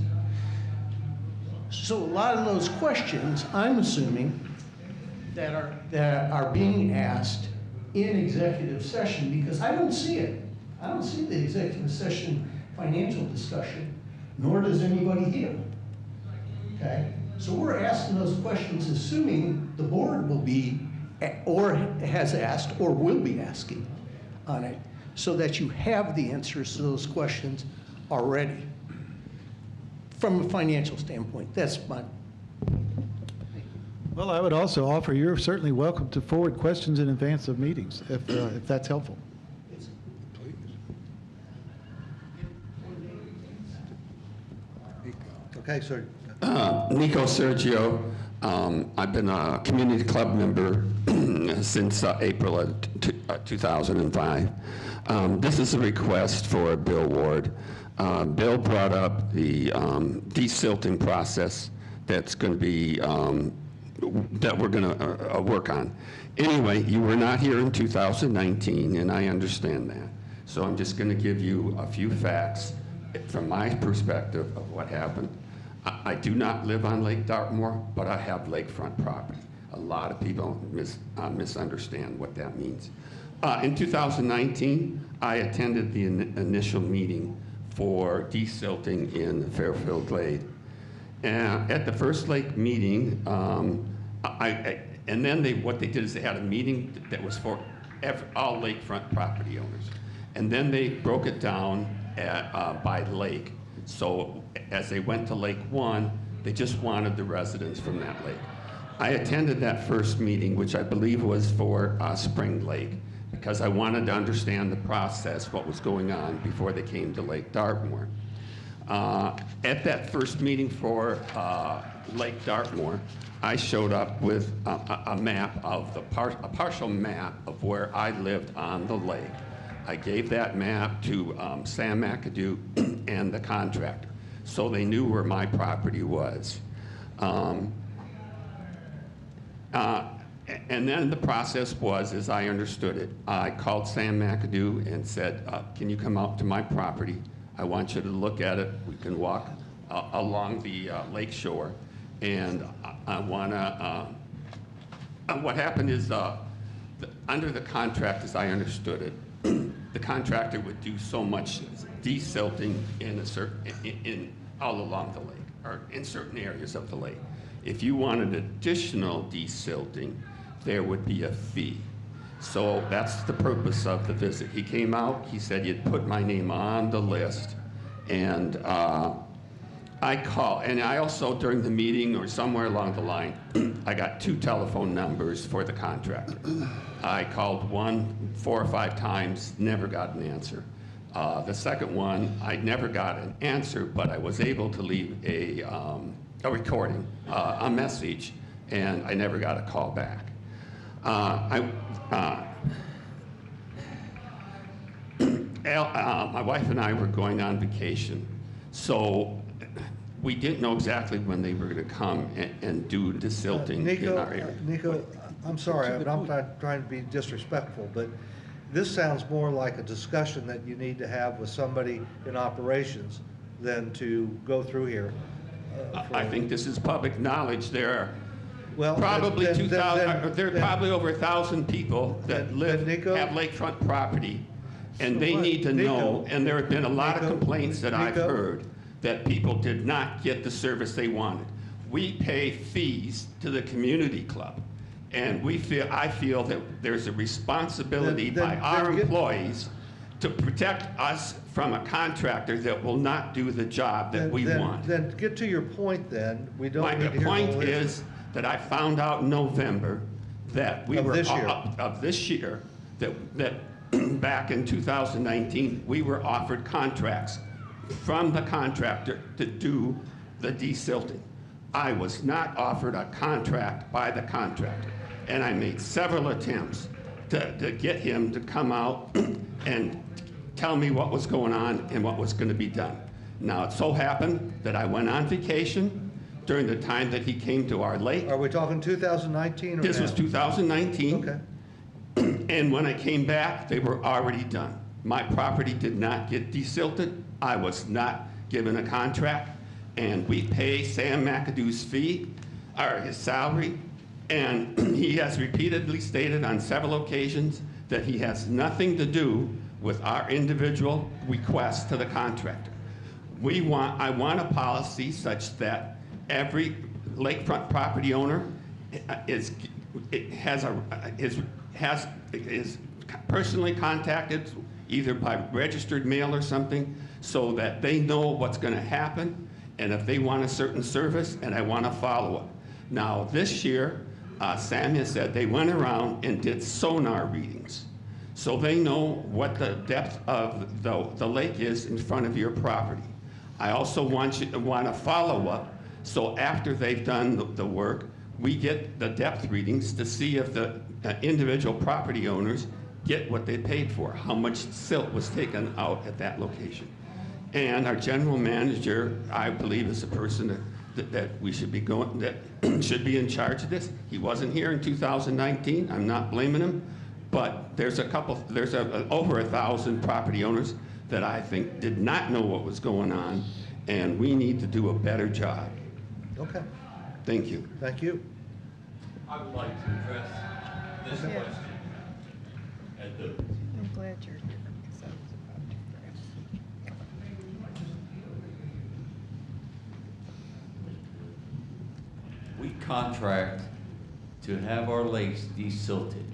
So a lot of those questions, I'm assuming, that are being asked in executive session, because I don't see it. I don't see the executive session financial discussion, nor does anybody here. Okay? So we're asking those questions assuming the board will be, or has asked, or will be asking on it, so that you have the answers to those questions already from a financial standpoint. That's my... Well, I would also offer you're certainly welcome to forward questions in advance of meetings, if that's helpful. Okay, sir. Nico Sergio. I've been a community club member since April of 2005. This is a request for a Bill Ward. Bill brought up the desilting process that's going to be, that we're going to work on. Anyway, you were not here in 2019, and I understand that. So I'm just going to give you a few facts from my perspective of what happened. I do not live on Lake Dartmoor, but I have lakefront property. A lot of people misunderstand what that means. In 2019, I attended the initial meeting for desilting in Fairfield Glade. And at the first lake meeting, and then what they did is they had a meeting that was for all lakefront property owners. And then they broke it down by lake. So as they went to Lake 1, they just wanted the residents from that lake. I attended that first meeting, which I believe was for Spring Lake, because I wanted to understand the process, what was going on before they came to Lake Dartmoor. At that first meeting for Lake Dartmoor, I showed up with a map of a partial map of where I lived on the lake. I gave that map to Sam McAdoo and the contractor, so they knew where my property was. And then the process was, as I understood it, I called Sam McAdoo and said, can you come out to my property? I want you to look at it. We can walk along the lake shore. And I want to, what happened is, under the contract, as I understood it, the contractor would do so much desilting in all along the lake, or in certain areas of the lake. If you wanted additional desilting, there would be a fee. So that's the purpose of the visit. He came out, he said he'd put my name on the list, and I called, and I also, during the meeting or somewhere along the line, I got 2 telephone numbers for the contractor. I called one 4 or 5 times, never got an answer. The second one, I never got an answer, but I was able to leave a recording, a message, and I never got a call back. my wife and I were going on vacation, so we didn't know exactly when they were going to come and do the silting in our area. Nico, I'm sorry, I'm not trying to be disrespectful, but this sounds more like a discussion that you need to have with somebody in operations than to go through here. I think this is public knowledge. There are Well, probably then- 2,000, there are then- probably over 1,000 people that live, have lakefront property, and So they what? need to Nico, know, and there have been a lot of Nico, complaints that I've Nico. heard, that people did not get the service they wanted. We pay fees to the community club, and I feel that there's a responsibility by our employees to protect us from a contractor that will not do the job that we want. Then get to your point then. We don't My need to hear the point whole is that I found out in November that we Of were this year. of this year, that back in 2019, we were offered contracts from the contractor to do the desilting. I was not offered a contract by the contractor, and I made several attempts to get him to come out and tell me what was going on and what was going to be done. Now, it so happened that I went on vacation during the time that he came to our lake. Are we talking 2019 or This was now? 2019. Okay. And when I came back, they were already done. My property did not get desilted. I was not given a contract. And we pay Sam McAdoo's fee, or his salary. And he has repeatedly stated on several occasions that he has nothing to do with our individual requests to the contractor. I want a policy such that every lakefront property owner is personally contacted, either by registered mail or something, so that they know what's going to happen, and if they want a certain service, and I want to follow it. Now, this year, Sam has said they went around and did sonar readings, so they know what the depth of the lake is in front of your property. I also want a follow-up, so after they've done the work, we get the depth readings to see if the individual property owners get what they paid for, how much silt was taken out at that location. And our general manager, I believe, is the person that we should be that should be in charge of this. He wasn't here in 2019. I'm not blaming him, but there's over 1,000 property owners that I think did not know what was going on, and we need to do a better job. Okay. Thank you. Thank you. I would like to address this Okay. question at the I'm glad you're here, because I was about to We contract to have our lakes desilted.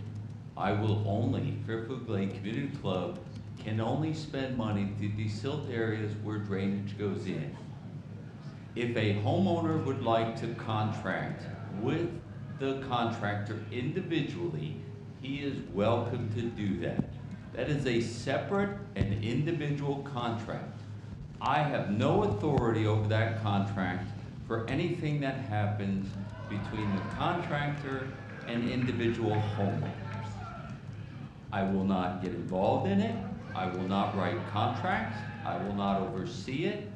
I will only, Fairfield Glade Community Club can only spend money to desilt areas where drainage goes in. If a homeowner would like to contract with the contractor individually, he is welcome to do that. That is a separate and individual contract. I have no authority over that contract for anything that happens between the contractor and individual homeowners. I will not get involved in it. I will not write contracts. I will not oversee it.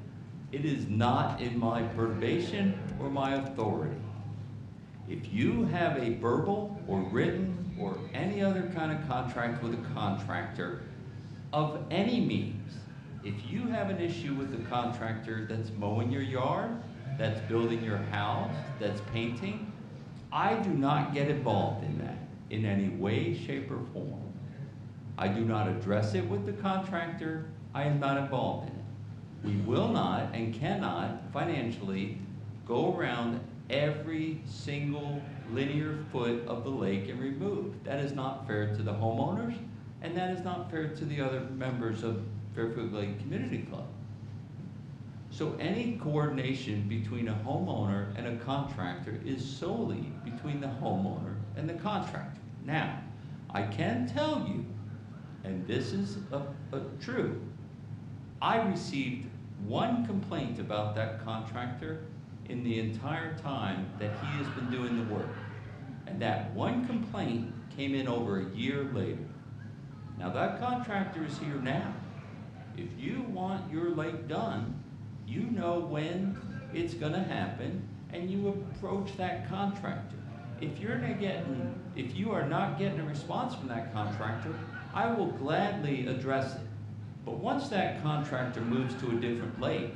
It is not in my perturbation or my authority. If you have a verbal or written or any other kind of contract with a contractor of any means, if you have an issue with the contractor that's mowing your yard, that's building your house, that's painting, I do not get involved in that in any way, shape, or form. I do not address it with the contractor. I am not involved in it. We will not and cannot financially go around every single linear foot of the lake and remove. That is not fair to the homeowners, and that is not fair to the other members of Fairfield Glade Community Club. So any coordination between a homeowner and a contractor is solely between the homeowner and the contractor. Now, I can tell you, and this is true, I received one complaint about that contractor in the entire time that he has been doing the work. And that one complaint came in over a year later. Now that contractor is here now. If you want your lake done, you know when it's gonna happen, and you approach that contractor. If you are not getting a response from that contractor, I will gladly address it. But once that contractor moves to a different lake,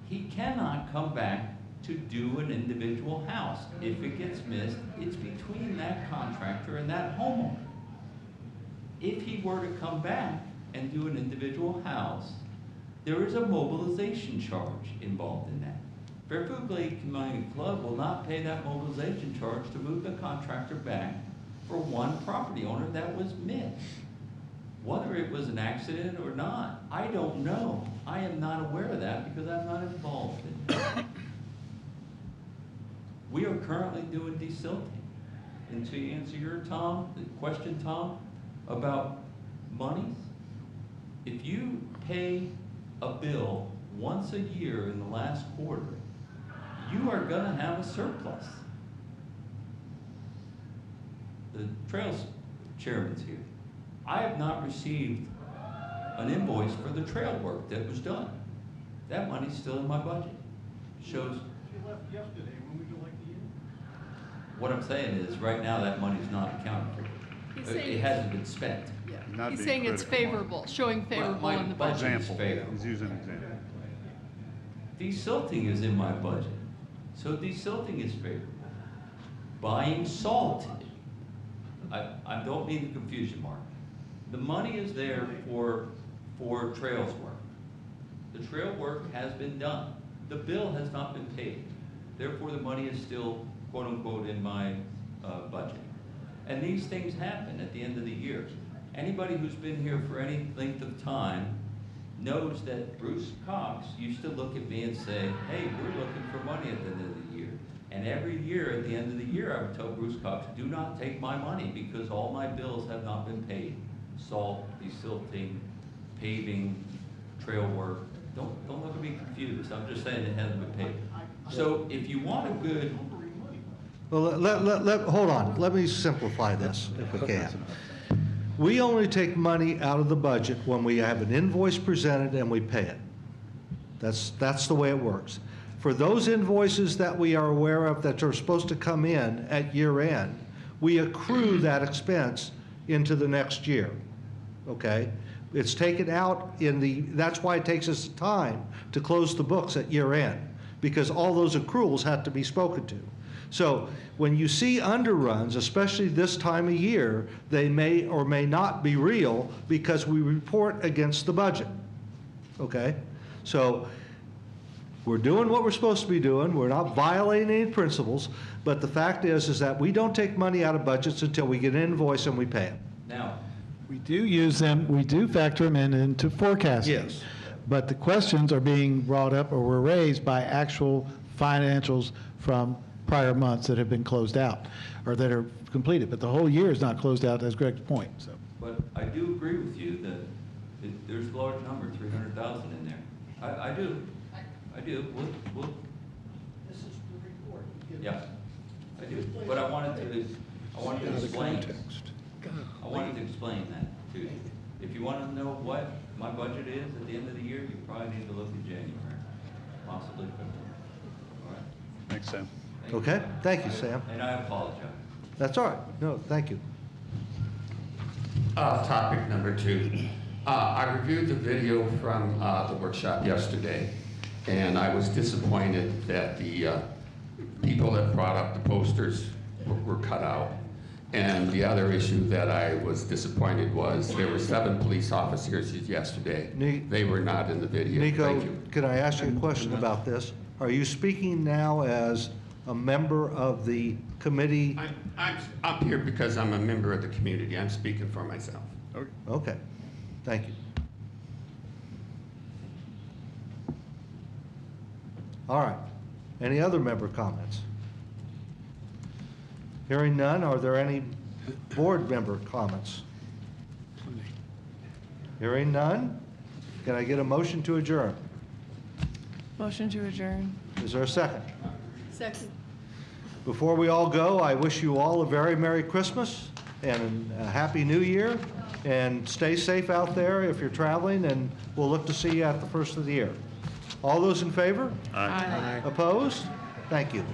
he cannot come back to do an individual house. If it gets missed, it's between that contractor and that homeowner. If he were to come back and do an individual house, there is a mobilization charge involved in that. Fairfield Glade Community Club will not pay that mobilization charge to move the contractor back for one property owner that was missed. Whether it was an accident or not, I don't know. I am not aware of that because I'm not involved in it. We are currently doing desilting. And to answer your question, Tom, about monies, if you pay a bill once a year in the last quarter, you are gonna have a surplus. The trails chairman's here. I have not received an invoice for the trail work that was done. That money's still in my budget. Shows. She left yesterday. When would you like to use it? What I'm saying is, right now, that money's not accounted for. He's saying It hasn't been spent. Yeah. He's saying it's favorable, showing favorable in the budget. Example, he's using an example. Desilting is in my budget, so desilting is favorable. Buying salt, I don't mean the confusion, Mark. The money is there for trails work. The trail work has been done. The bill has not been paid. Therefore, the money is still, quote unquote, in my budget. And these things happen at the end of the year. Anybody who's been here for any length of time knows that Bruce Cox used to look at me and say, hey, we're looking for money at the end of the year. And every year, at the end of the year, I would tell Bruce Cox, do not take my money because all my bills have not been paid. Salt, desilting, paving, trail work. Don't look at me confused. I'm just saying it hasn't been paid. So if you want a good... Well, hold on. Let me simplify this, if we can. We only take money out of the budget when we have an invoice presented and we pay it. That's the way it works. For those invoices that we are aware of that are supposed to come in at year end, we accrue that expense into the next year, okay? It's taken out that's why it takes us time to close the books at year end, because all those accruals have to be spoken to. So when you see underruns, especially this time of year, they may or may not be real because we report against the budget, okay? So we're doing what we're supposed to be doing. We're not violating any principles, but the fact is that we don't take money out of budgets until we get an invoice and we pay it. Now, We do use them, we do factor them into forecasting. Yes. But the questions are being brought up or were raised by actual financials from prior months that have been closed out or that are completed. But the whole year is not closed out, as Greg's point. So. but I do agree with you that there's a large number, 300,000 in there. I do. I do. We'll. This is the report. Yeah, I do. But I wanted to explain. I wanted to explain that to you. If you want to know what my budget is at the end of the year, you probably need to look at January, possibly February. All right? Thanks, Sam. Okay, thank you, Sam. And I apologize. That's all right. No, thank you. Topic number 2. I reviewed the video from the workshop yesterday, and I was disappointed that the people that brought up the posters were cut out. And the other issue that I was disappointed was there were 7 police officers yesterday. They were not in the video. Nico, Thank you. can I ask you a question about this? Are you speaking now as a member of the committee? I'm up here because I'm a member of the community. I'm speaking for myself. Okay, thank you. All right, any other member comments? Hearing none, are there any board member comments? Hearing none, can I get a motion to adjourn? Motion to adjourn. Is there a second? Second. Before we all go, I wish you all a very Merry Christmas and a Happy New Year. And stay safe out there if you're traveling, and we'll look to see you at the first of the year. All those in favor? Aye. Opposed? Thank you.